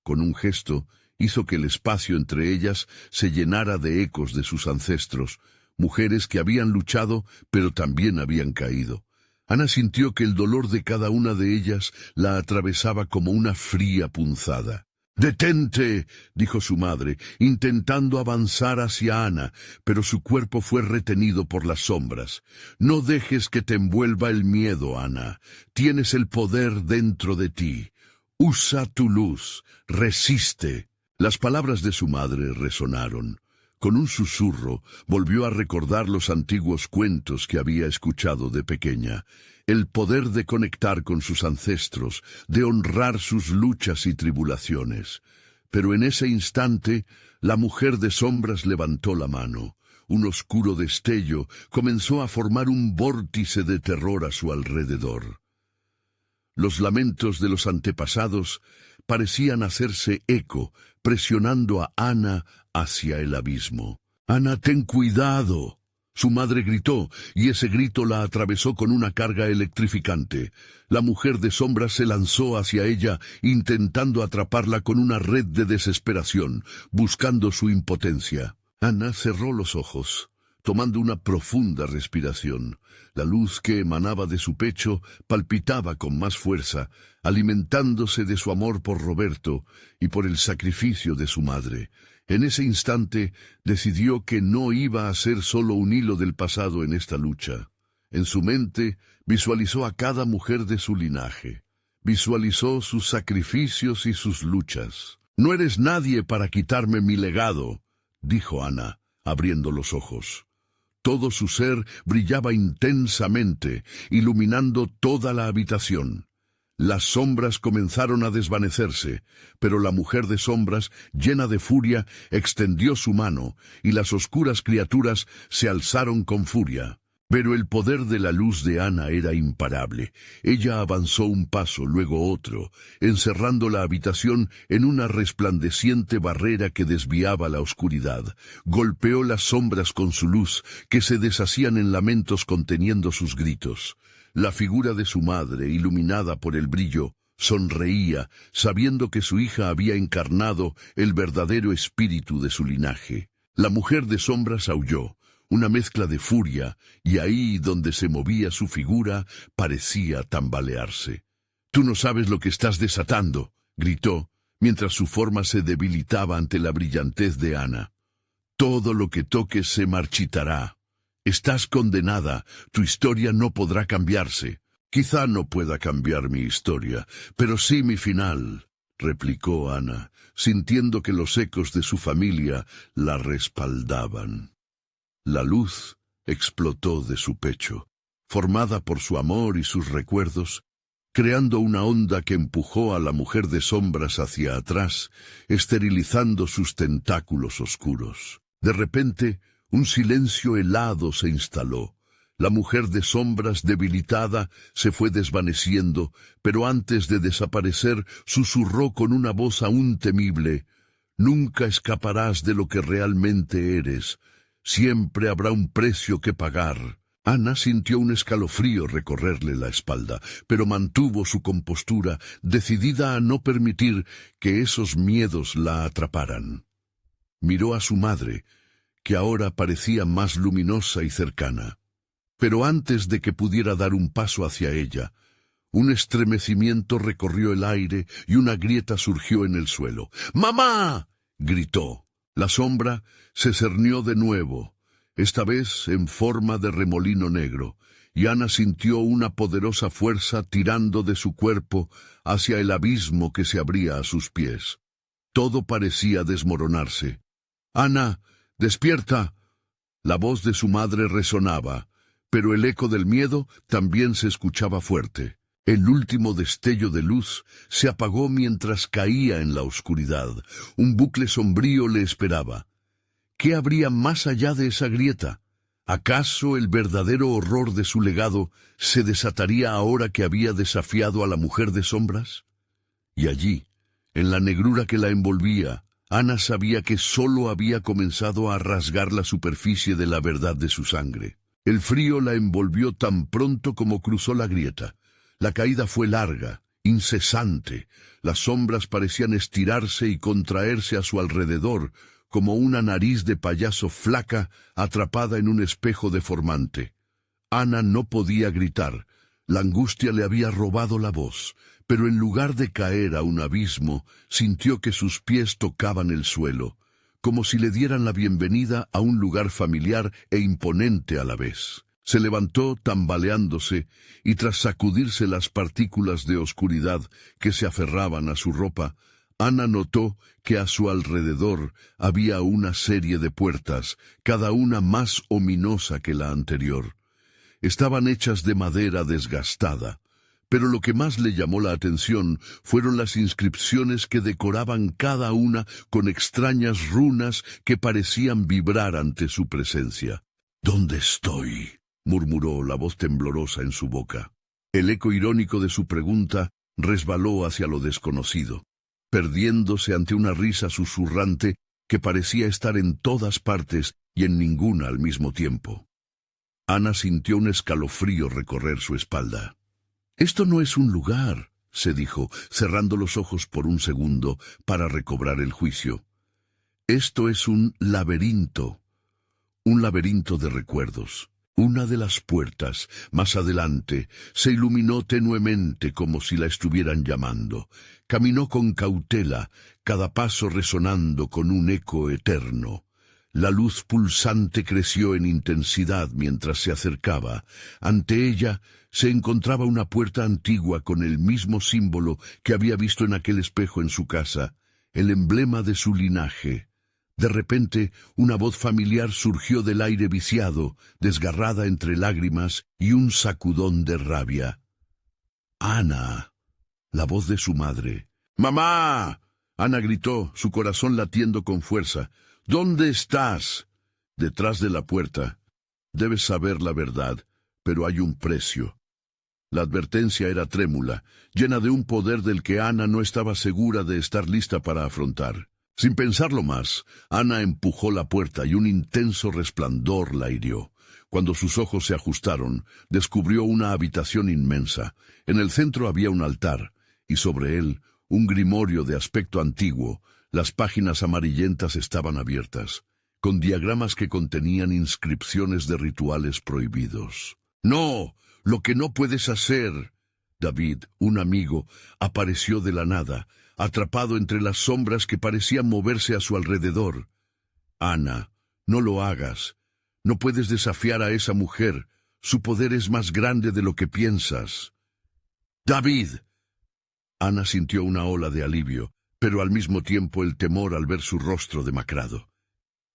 Con un gesto, hizo que el espacio entre ellas se llenara de ecos de sus ancestros, mujeres que habían luchado, pero también habían caído. Ana sintió que el dolor de cada una de ellas la atravesaba como una fría punzada. «¡Detente!», dijo su madre, intentando avanzar hacia Ana, pero su cuerpo fue retenido por las sombras. «No dejes que te envuelva el miedo, Ana. Tienes el poder dentro de ti. Usa tu luz. Resiste». Las palabras de su madre resonaron. Con un susurro, volvió a recordar los antiguos cuentos que había escuchado de pequeña. El poder de conectar con sus ancestros, de honrar sus luchas y tribulaciones. Pero en ese instante, la mujer de sombras levantó la mano. Un oscuro destello comenzó a formar un vórtice de terror a su alrededor. Los lamentos de los antepasados parecían hacerse eco, presionando a Ana hacia el abismo. «Ana, ten cuidado», su madre gritó, y ese grito la atravesó con una carga electrificante. La mujer de sombras se lanzó hacia ella, intentando atraparla con una red de desesperación, buscando su impotencia. Ana cerró los ojos, tomando una profunda respiración. La luz que emanaba de su pecho palpitaba con más fuerza, alimentándose de su amor por Roberto y por el sacrificio de su madre. En ese instante decidió que no iba a ser solo un hilo del pasado en esta lucha. En su mente visualizó a cada mujer de su linaje. Visualizó sus sacrificios y sus luchas. «No eres nadie para quitarme mi legado», dijo Ana, abriendo los ojos. Todo su ser brillaba intensamente, iluminando toda la habitación. Las sombras comenzaron a desvanecerse, pero la mujer de sombras, llena de furia, extendió su mano, y las oscuras criaturas se alzaron con furia. Pero el poder de la luz de Ana era imparable. Ella avanzó un paso, luego otro, encerrando la habitación en una resplandeciente barrera que desviaba la oscuridad. Golpeó las sombras con su luz, que se deshacían en lamentos conteniendo sus gritos. La figura de su madre, iluminada por el brillo, sonreía, sabiendo que su hija había encarnado el verdadero espíritu de su linaje. La mujer de sombras aulló, una mezcla de furia, y ahí donde se movía su figura parecía tambalearse. «Tú no sabes lo que estás desatando», gritó, mientras su forma se debilitaba ante la brillantez de Ana. «Todo lo que toques se marchitará. Estás condenada, tu historia no podrá cambiarse». «Quizá no pueda cambiar mi historia, pero sí mi final», replicó Ana, sintiendo que los ecos de su familia la respaldaban. La luz explotó de su pecho, formada por su amor y sus recuerdos, creando una onda que empujó a la mujer de sombras hacia atrás, esterilizando sus tentáculos oscuros. De repente, un silencio helado se instaló. La mujer de sombras, debilitada, se fue desvaneciendo, pero antes de desaparecer, susurró con una voz aún temible: «Nunca escaparás de lo que realmente eres. Siempre habrá un precio que pagar». Ana sintió un escalofrío recorrerle la espalda, pero mantuvo su compostura, decidida a no permitir que esos miedos la atraparan. Miró a su madre, que ahora parecía más luminosa y cercana. Pero antes de que pudiera dar un paso hacia ella, un estremecimiento recorrió el aire y una grieta surgió en el suelo. «¡Mamá!», gritó. La sombra se cernió de nuevo, esta vez en forma de remolino negro, y Ana sintió una poderosa fuerza tirando de su cuerpo hacia el abismo que se abría a sus pies. Todo parecía desmoronarse. «¡Ana, despierta!». La voz de su madre resonaba, pero el eco del miedo también se escuchaba fuerte. El último destello de luz se apagó mientras caía en la oscuridad. Un bucle sombrío le esperaba. ¿Qué habría más allá de esa grieta? ¿Acaso el verdadero horror de su legado se desataría ahora que había desafiado a la mujer de sombras? Y allí, en la negrura que la envolvía, Ana sabía que solo había comenzado a rasgar la superficie de la verdad de su sangre. El frío la envolvió tan pronto como cruzó la grieta. La caída fue larga, incesante. Las sombras parecían estirarse y contraerse a su alrededor, como una nariz de payaso flaca atrapada en un espejo deformante. Ana no podía gritar. La angustia le había robado la voz, pero en lugar de caer a un abismo, sintió que sus pies tocaban el suelo, como si le dieran la bienvenida a un lugar familiar e imponente a la vez. Se levantó tambaleándose y tras sacudirse las partículas de oscuridad que se aferraban a su ropa, Ana notó que a su alrededor había una serie de puertas, cada una más ominosa que la anterior. Estaban hechas de madera desgastada, pero lo que más le llamó la atención fueron las inscripciones que decoraban cada una con extrañas runas que parecían vibrar ante su presencia. «¿Dónde estoy?», murmuró la voz temblorosa en su boca. El eco irónico de su pregunta resbaló hacia lo desconocido, perdiéndose ante una risa susurrante que parecía estar en todas partes y en ninguna al mismo tiempo. Ana sintió un escalofrío recorrer su espalda. «Esto no es un lugar», se dijo, cerrando los ojos por un segundo para recobrar el juicio. «Esto es un laberinto de recuerdos». Una de las puertas, más adelante, se iluminó tenuemente como si la estuvieran llamando. Caminó con cautela, cada paso resonando con un eco eterno. La luz pulsante creció en intensidad mientras se acercaba. Ante ella se encontraba una puerta antigua con el mismo símbolo que había visto en aquel espejo en su casa, el emblema de su linaje. De repente, una voz familiar surgió del aire viciado, desgarrada entre lágrimas y un sacudón de rabia. «Ana», la voz de su madre. «¡Mamá!», Ana gritó, su corazón latiendo con fuerza. «¿Dónde estás?». «Detrás de la puerta. Debes saber la verdad, pero hay un precio». La advertencia era trémula, llena de un poder del que Ana no estaba segura de estar lista para afrontar. Sin pensarlo más, Ana empujó la puerta y un intenso resplandor la hirió. Cuando sus ojos se ajustaron, descubrió una habitación inmensa. En el centro había un altar, y sobre él, un grimorio de aspecto antiguo. Las páginas amarillentas estaban abiertas, con diagramas que contenían inscripciones de rituales prohibidos. «¡No! ¡Lo que no puedes hacer!». David, un amigo, apareció de la nada, atrapado entre las sombras que parecían moverse a su alrededor. «Ana, no lo hagas. No puedes desafiar a esa mujer. Su poder es más grande de lo que piensas». «¡David!». Ana sintió una ola de alivio, pero al mismo tiempo el temor al ver su rostro demacrado.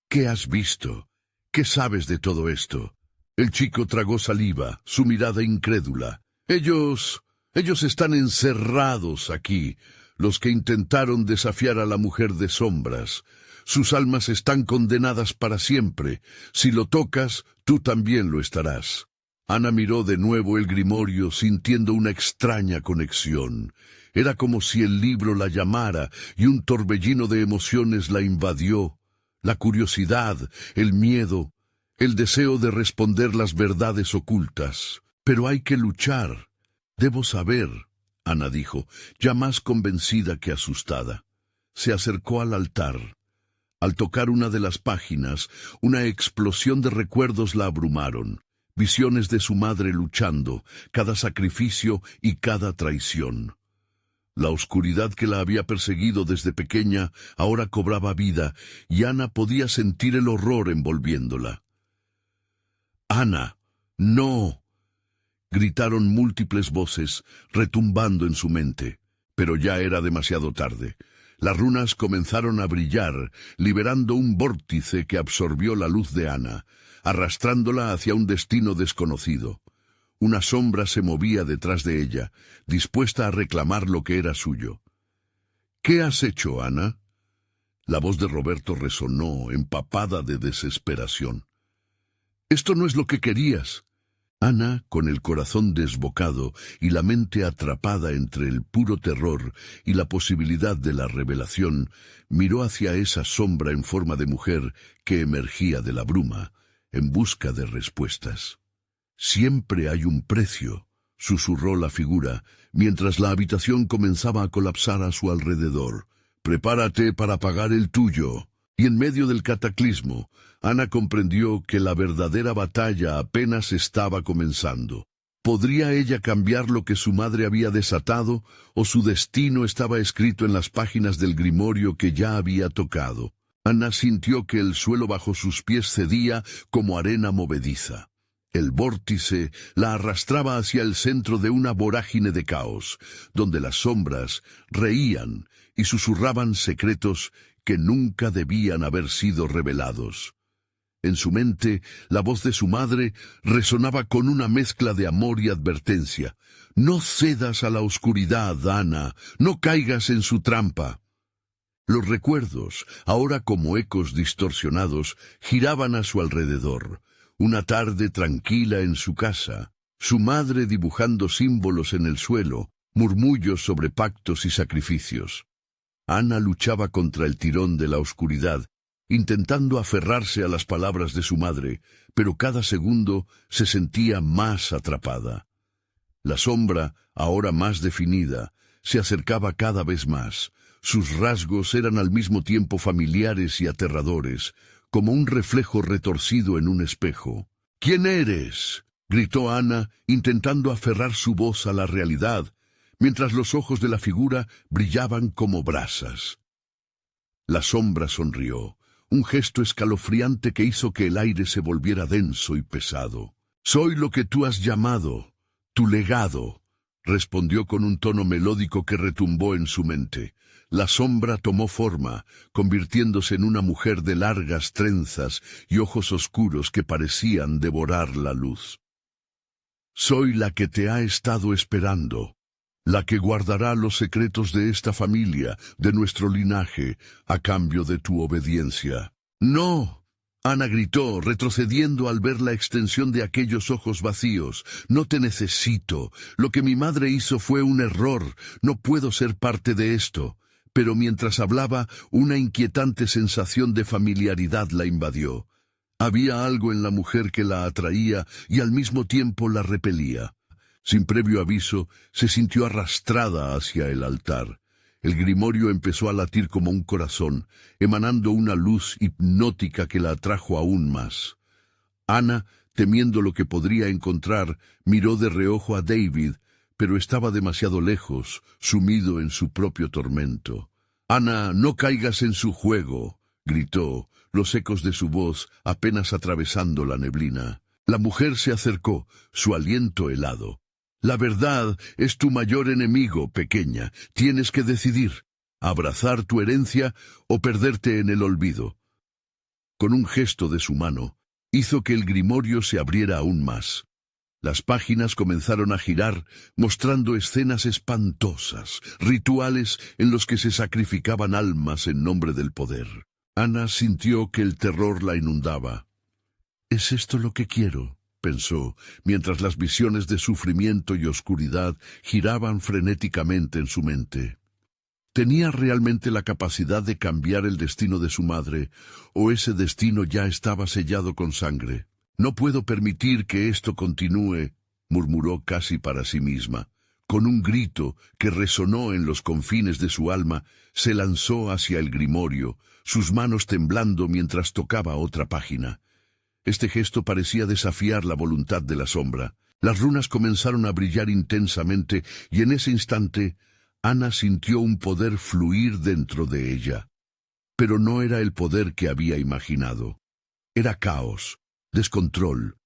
«¿Qué has visto? ¿Qué sabes de todo esto?». El chico tragó saliva, su mirada incrédula. «Ellos Ellos están encerrados aquí, los que intentaron desafiar a la mujer de sombras. Sus almas están condenadas para siempre. Si lo tocas, tú también lo estarás. Ana miró de nuevo el grimorio, sintiendo una extraña conexión. Era como si el libro la llamara, y un torbellino de emociones la invadió. La curiosidad, el miedo, el deseo de responder las verdades ocultas. Pero hay que luchar. Debo saber, Ana dijo, ya más convencida que asustada. Se acercó al altar. Al tocar una de las páginas, una explosión de recuerdos la abrumaron. Visiones de su madre luchando, cada sacrificio y cada traición. La oscuridad que la había perseguido desde pequeña ahora cobraba vida, y Ana podía sentir el horror envolviéndola. «Ana, no», gritaron múltiples voces, retumbando en su mente. Pero ya era demasiado tarde. Las runas comenzaron a brillar, liberando un vórtice que absorbió la luz de Ana, arrastrándola hacia un destino desconocido. Una sombra se movía detrás de ella, dispuesta a reclamar lo que era suyo. «¿Qué has hecho, Ana?». La voz de Roberto resonó, empapada de desesperación. «Esto no es lo que querías». Ana, con el corazón desbocado y la mente atrapada entre el puro terror y la posibilidad de la revelación, miró hacia esa sombra en forma de mujer que emergía de la bruma, en busca de respuestas. «Siempre hay un precio», susurró la figura, mientras la habitación comenzaba a colapsar a su alrededor. «Prepárate para pagar el tuyo». Y en medio del cataclismo, Ana comprendió que la verdadera batalla apenas estaba comenzando. ¿Podría ella cambiar lo que su madre había desatado, o su destino estaba escrito en las páginas del grimorio que ya había tocado? Ana sintió que el suelo bajo sus pies cedía como arena movediza. El vórtice la arrastraba hacia el centro de una vorágine de caos, donde las sombras reían y susurraban secretos que nunca debían haber sido revelados. En su mente, la voz de su madre resonaba con una mezcla de amor y advertencia. «No cedas a la oscuridad, Ana, no caigas en su trampa». Los recuerdos, ahora como ecos distorsionados, giraban a su alrededor. Una tarde tranquila en su casa, su madre dibujando símbolos en el suelo, murmullos sobre pactos y sacrificios. Ana luchaba contra el tirón de la oscuridad, intentando aferrarse a las palabras de su madre, pero cada segundo se sentía más atrapada. La sombra, ahora más definida, se acercaba cada vez más. Sus rasgos eran al mismo tiempo familiares y aterradores, como un reflejo retorcido en un espejo. «¿Quién eres?», gritó Ana, intentando aferrar su voz a la realidad, mientras los ojos de la figura brillaban como brasas. La sombra sonrió, un gesto escalofriante que hizo que el aire se volviera denso y pesado. «Soy lo que tú has llamado, tu legado», respondió con un tono melódico que retumbó en su mente. La sombra tomó forma, convirtiéndose en una mujer de largas trenzas y ojos oscuros que parecían devorar la luz. «Soy la que te ha estado esperando, la que guardará los secretos de esta familia, de nuestro linaje, a cambio de tu obediencia». «No», Ana gritó, retrocediendo al ver la extensión de aquellos ojos vacíos. «No te necesito. Lo que mi madre hizo fue un error. No puedo ser parte de esto». Pero mientras hablaba, una inquietante sensación de familiaridad la invadió. Había algo en la mujer que la atraía y al mismo tiempo la repelía. Sin previo aviso, se sintió arrastrada hacia el altar. El grimorio empezó a latir como un corazón, emanando una luz hipnótica que la atrajo aún más. Ana, temiendo lo que podría encontrar, miró de reojo a David, pero estaba demasiado lejos, sumido en su propio tormento. «Ana, no caigas en su juego», gritó, los ecos de su voz apenas atravesando la neblina. La mujer se acercó, su aliento helado. «La verdad es tu mayor enemigo, pequeña. Tienes que decidir, abrazar tu herencia o perderte en el olvido». Con un gesto de su mano, hizo que el grimorio se abriera aún más. Las páginas comenzaron a girar, mostrando escenas espantosas, rituales en los que se sacrificaban almas en nombre del poder. Ana sintió que el terror la inundaba. «¿Es esto lo que quiero?», pensó, mientras las visiones de sufrimiento y oscuridad giraban frenéticamente en su mente. ¿Tenía realmente la capacidad de cambiar el destino de su madre, o ese destino ya estaba sellado con sangre? «No puedo permitir que esto continúe», murmuró casi para sí misma. Con un grito que resonó en los confines de su alma, se lanzó hacia el grimorio, sus manos temblando mientras tocaba otra página. Este gesto parecía desafiar la voluntad de la sombra. Las runas comenzaron a brillar intensamente y en ese instante Ana sintió un poder fluir dentro de ella. Pero no era el poder que había imaginado. Era caos, descontrol.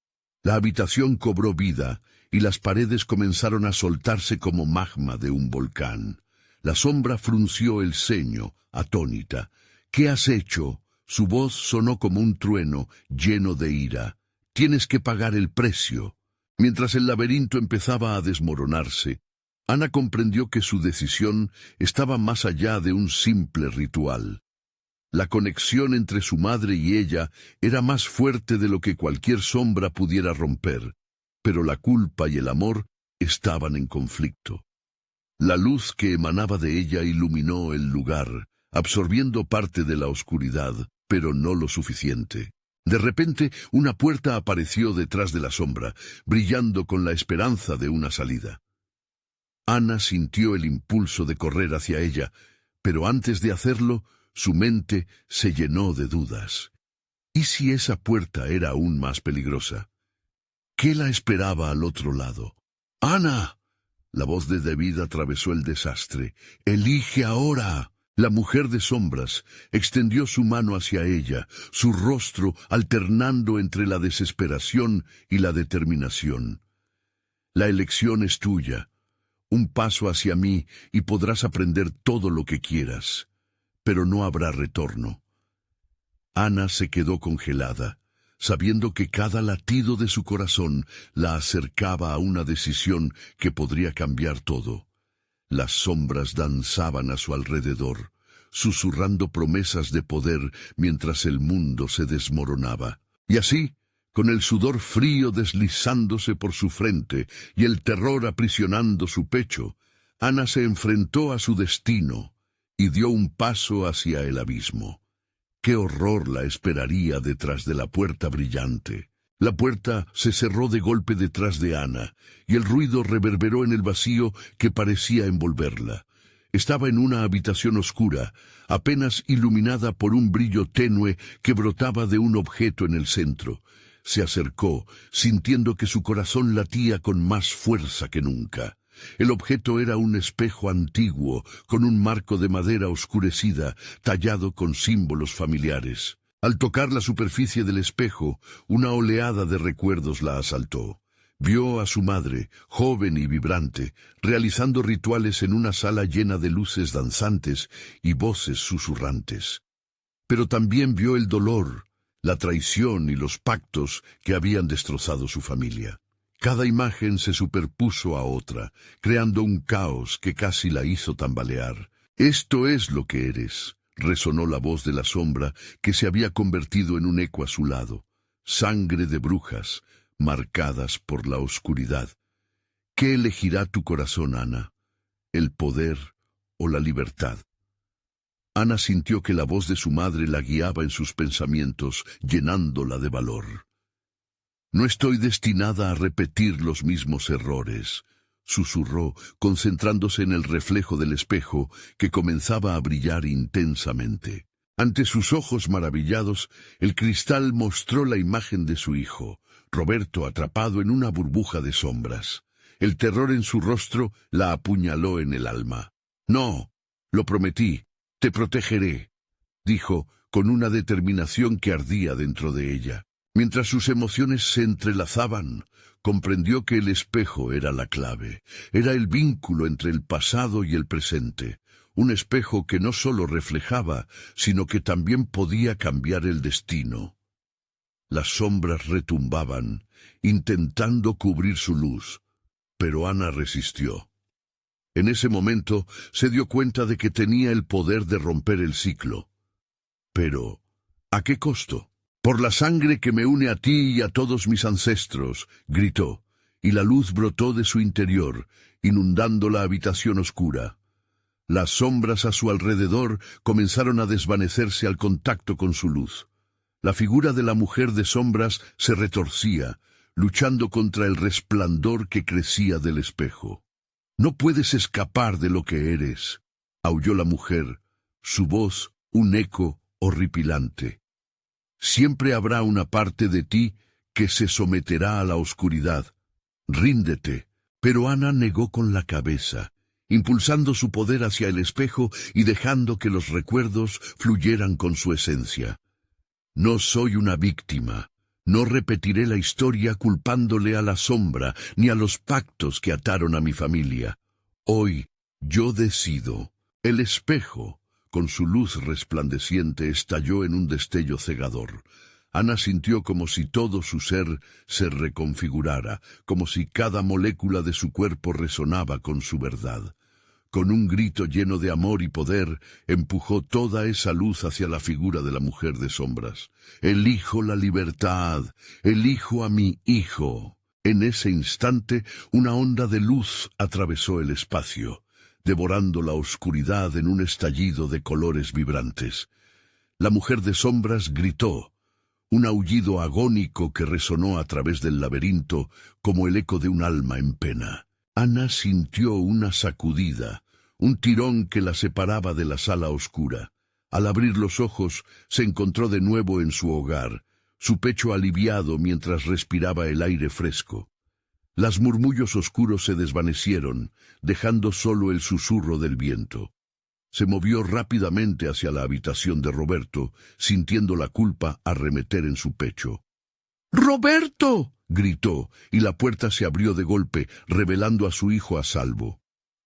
La habitación cobró vida y las paredes comenzaron a soltarse como magma de un volcán. La sombra frunció el ceño, atónita. «¿Qué has hecho?». Su voz sonó como un trueno, lleno de ira. «Tienes que pagar el precio». Mientras el laberinto empezaba a desmoronarse, Ana comprendió que su decisión estaba más allá de un simple ritual. La conexión entre su madre y ella era más fuerte de lo que cualquier sombra pudiera romper, pero la culpa y el amor estaban en conflicto. La luz que emanaba de ella iluminó el lugar, absorbiendo parte de la oscuridad, pero no lo suficiente. De repente, una puerta apareció detrás de la sombra, brillando con la esperanza de una salida. Ana sintió el impulso de correr hacia ella, pero antes de hacerlo, su mente se llenó de dudas. ¿Y si esa puerta era aún más peligrosa? ¿Qué la esperaba al otro lado? «¡Ana!». La voz de David atravesó el desastre. «¡Elige ahora!». La mujer de sombras extendió su mano hacia ella, su rostro alternando entre la desesperación y la determinación. «La elección es tuya. Un paso hacia mí y podrás aprender todo lo que quieras. Pero no habrá retorno». Ana se quedó congelada, sabiendo que cada latido de su corazón la acercaba a una decisión que podría cambiar todo. Las sombras danzaban a su alrededor, susurrando promesas de poder mientras el mundo se desmoronaba. Y así, con el sudor frío deslizándose por su frente y el terror aprisionando su pecho, Ana se enfrentó a su destino y dio un paso hacia el abismo. Qué horror la esperaría detrás de la puerta brillante. La puerta se cerró de golpe detrás de Ana, y el ruido reverberó en el vacío que parecía envolverla. Estaba en una habitación oscura, apenas iluminada por un brillo tenue que brotaba de un objeto en el centro. Se acercó, sintiendo que su corazón latía con más fuerza que nunca. El objeto era un espejo antiguo, con un marco de madera oscurecida, tallado con símbolos familiares. Al tocar la superficie del espejo, una oleada de recuerdos la asaltó. Vio a su madre, joven y vibrante, realizando rituales en una sala llena de luces danzantes y voces susurrantes. Pero también vio el dolor, la traición y los pactos que habían destrozado su familia. Cada imagen se superpuso a otra, creando un caos que casi la hizo tambalear. «Esto es lo que eres», resonó la voz de la sombra que se había convertido en un eco a su lado. «Sangre de brujas, marcadas por la oscuridad. ¿Qué elegirá tu corazón, Ana? ¿El poder o la libertad?». Ana sintió que la voz de su madre la guiaba en sus pensamientos, llenándola de valor. «No estoy destinada a repetir los mismos errores», susurró, concentrándose en el reflejo del espejo que comenzaba a brillar intensamente. Ante sus ojos maravillados, el cristal mostró la imagen de su hijo, Roberto, atrapado en una burbuja de sombras. El terror en su rostro la apuñaló en el alma. «No, lo prometí, te protegeré», dijo, con una determinación que ardía dentro de ella. Mientras sus emociones se entrelazaban, comprendió que el espejo era la clave, era el vínculo entre el pasado y el presente, un espejo que no solo reflejaba, sino que también podía cambiar el destino. Las sombras retumbaban, intentando cubrir su luz, pero Ana resistió. En ese momento se dio cuenta de que tenía el poder de romper el ciclo. Pero, ¿a qué costo? «Por la sangre que me une a ti y a todos mis ancestros», gritó, y la luz brotó de su interior, inundando la habitación oscura. Las sombras a su alrededor comenzaron a desvanecerse al contacto con su luz. La figura de la mujer de sombras se retorcía, luchando contra el resplandor que crecía del espejo. «No puedes escapar de lo que eres», aulló la mujer, su voz un eco horripilante. «Siempre habrá una parte de ti que se someterá a la oscuridad. Ríndete». Pero Ana negó con la cabeza, impulsando su poder hacia el espejo y dejando que los recuerdos fluyeran con su esencia. «No soy una víctima. No repetiré la historia culpándole a la sombra ni a los pactos que ataron a mi familia. Hoy yo decido». El espejo, con su luz resplandeciente, estalló en un destello cegador. Ana sintió como si todo su ser se reconfigurara, como si cada molécula de su cuerpo resonaba con su verdad. Con un grito lleno de amor y poder, empujó toda esa luz hacia la figura de la mujer de sombras. «Elijo la libertad, elijo a mi hijo». En ese instante, una onda de luz atravesó el espacio, devorando la oscuridad en un estallido de colores vibrantes. La mujer de sombras gritó, un aullido agónico que resonó a través del laberinto como el eco de un alma en pena. Ana sintió una sacudida, un tirón que la separaba de la sala oscura. Al abrir los ojos, se encontró de nuevo en su hogar, su pecho aliviado mientras respiraba el aire fresco. Los murmullos oscuros se desvanecieron, dejando solo el susurro del viento. Se movió rápidamente hacia la habitación de Roberto, sintiendo la culpa arremeter en su pecho. «¡Roberto!», gritó, y la puerta se abrió de golpe, revelando a su hijo a salvo.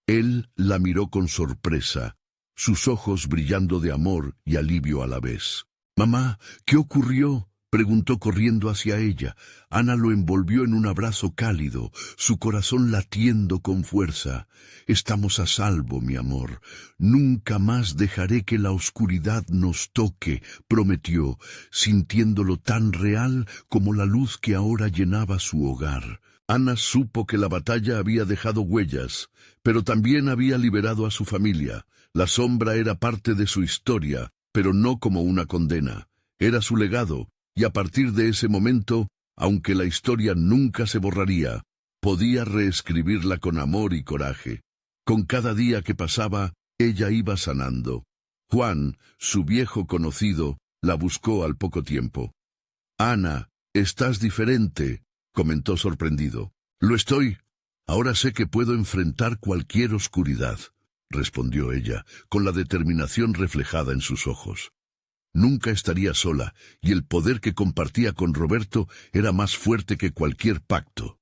Él la miró con sorpresa, sus ojos brillando de amor y alivio a la vez. «Mamá, ¿qué ocurrió?», preguntó corriendo hacia ella. Ana lo envolvió en un abrazo cálido, su corazón latiendo con fuerza. «Estamos a salvo, mi amor. Nunca más dejaré que la oscuridad nos toque», prometió, sintiéndolo tan real como la luz que ahora llenaba su hogar. Ana supo que la batalla había dejado huellas, pero también había liberado a su familia. La sombra era parte de su historia, pero no como una condena. Era su legado. Y a partir de ese momento, aunque la historia nunca se borraría, podía reescribirla con amor y coraje. Con cada día que pasaba, ella iba sanando. Juan, su viejo conocido, la buscó al poco tiempo. «Ana, estás diferente», comentó sorprendido. «Lo estoy. Ahora sé que puedo enfrentar cualquier oscuridad», respondió ella, con la determinación reflejada en sus ojos. Nunca estaría sola, y el poder que compartía con Roberto era más fuerte que cualquier pacto.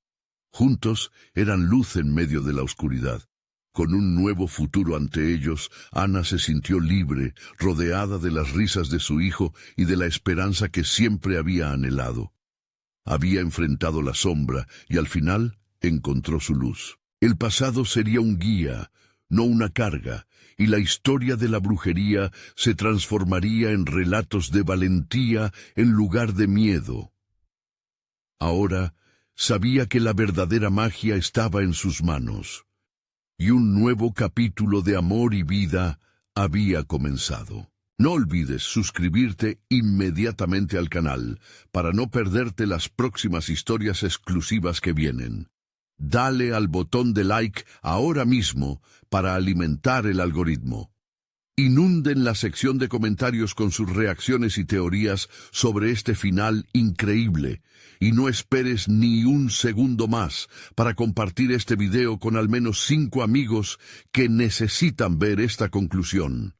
Juntos eran luz en medio de la oscuridad. Con un nuevo futuro ante ellos, Ana se sintió libre, rodeada de las risas de su hijo y de la esperanza que siempre había anhelado. Había enfrentado la sombra y al final encontró su luz. El pasado sería un guía, no una carga, y la historia de la brujería se transformaría en relatos de valentía en lugar de miedo. Ahora sabía que la verdadera magia estaba en sus manos, y un nuevo capítulo de amor y vida había comenzado. No olvides suscribirte inmediatamente al canal para no perderte las próximas historias exclusivas que vienen. Dale al botón de like ahora mismo para alimentar el algoritmo. Inunden la sección de comentarios con sus reacciones y teorías sobre este final increíble. Y no esperes ni un segundo más para compartir este video con al menos 5 amigos que necesitan ver esta conclusión.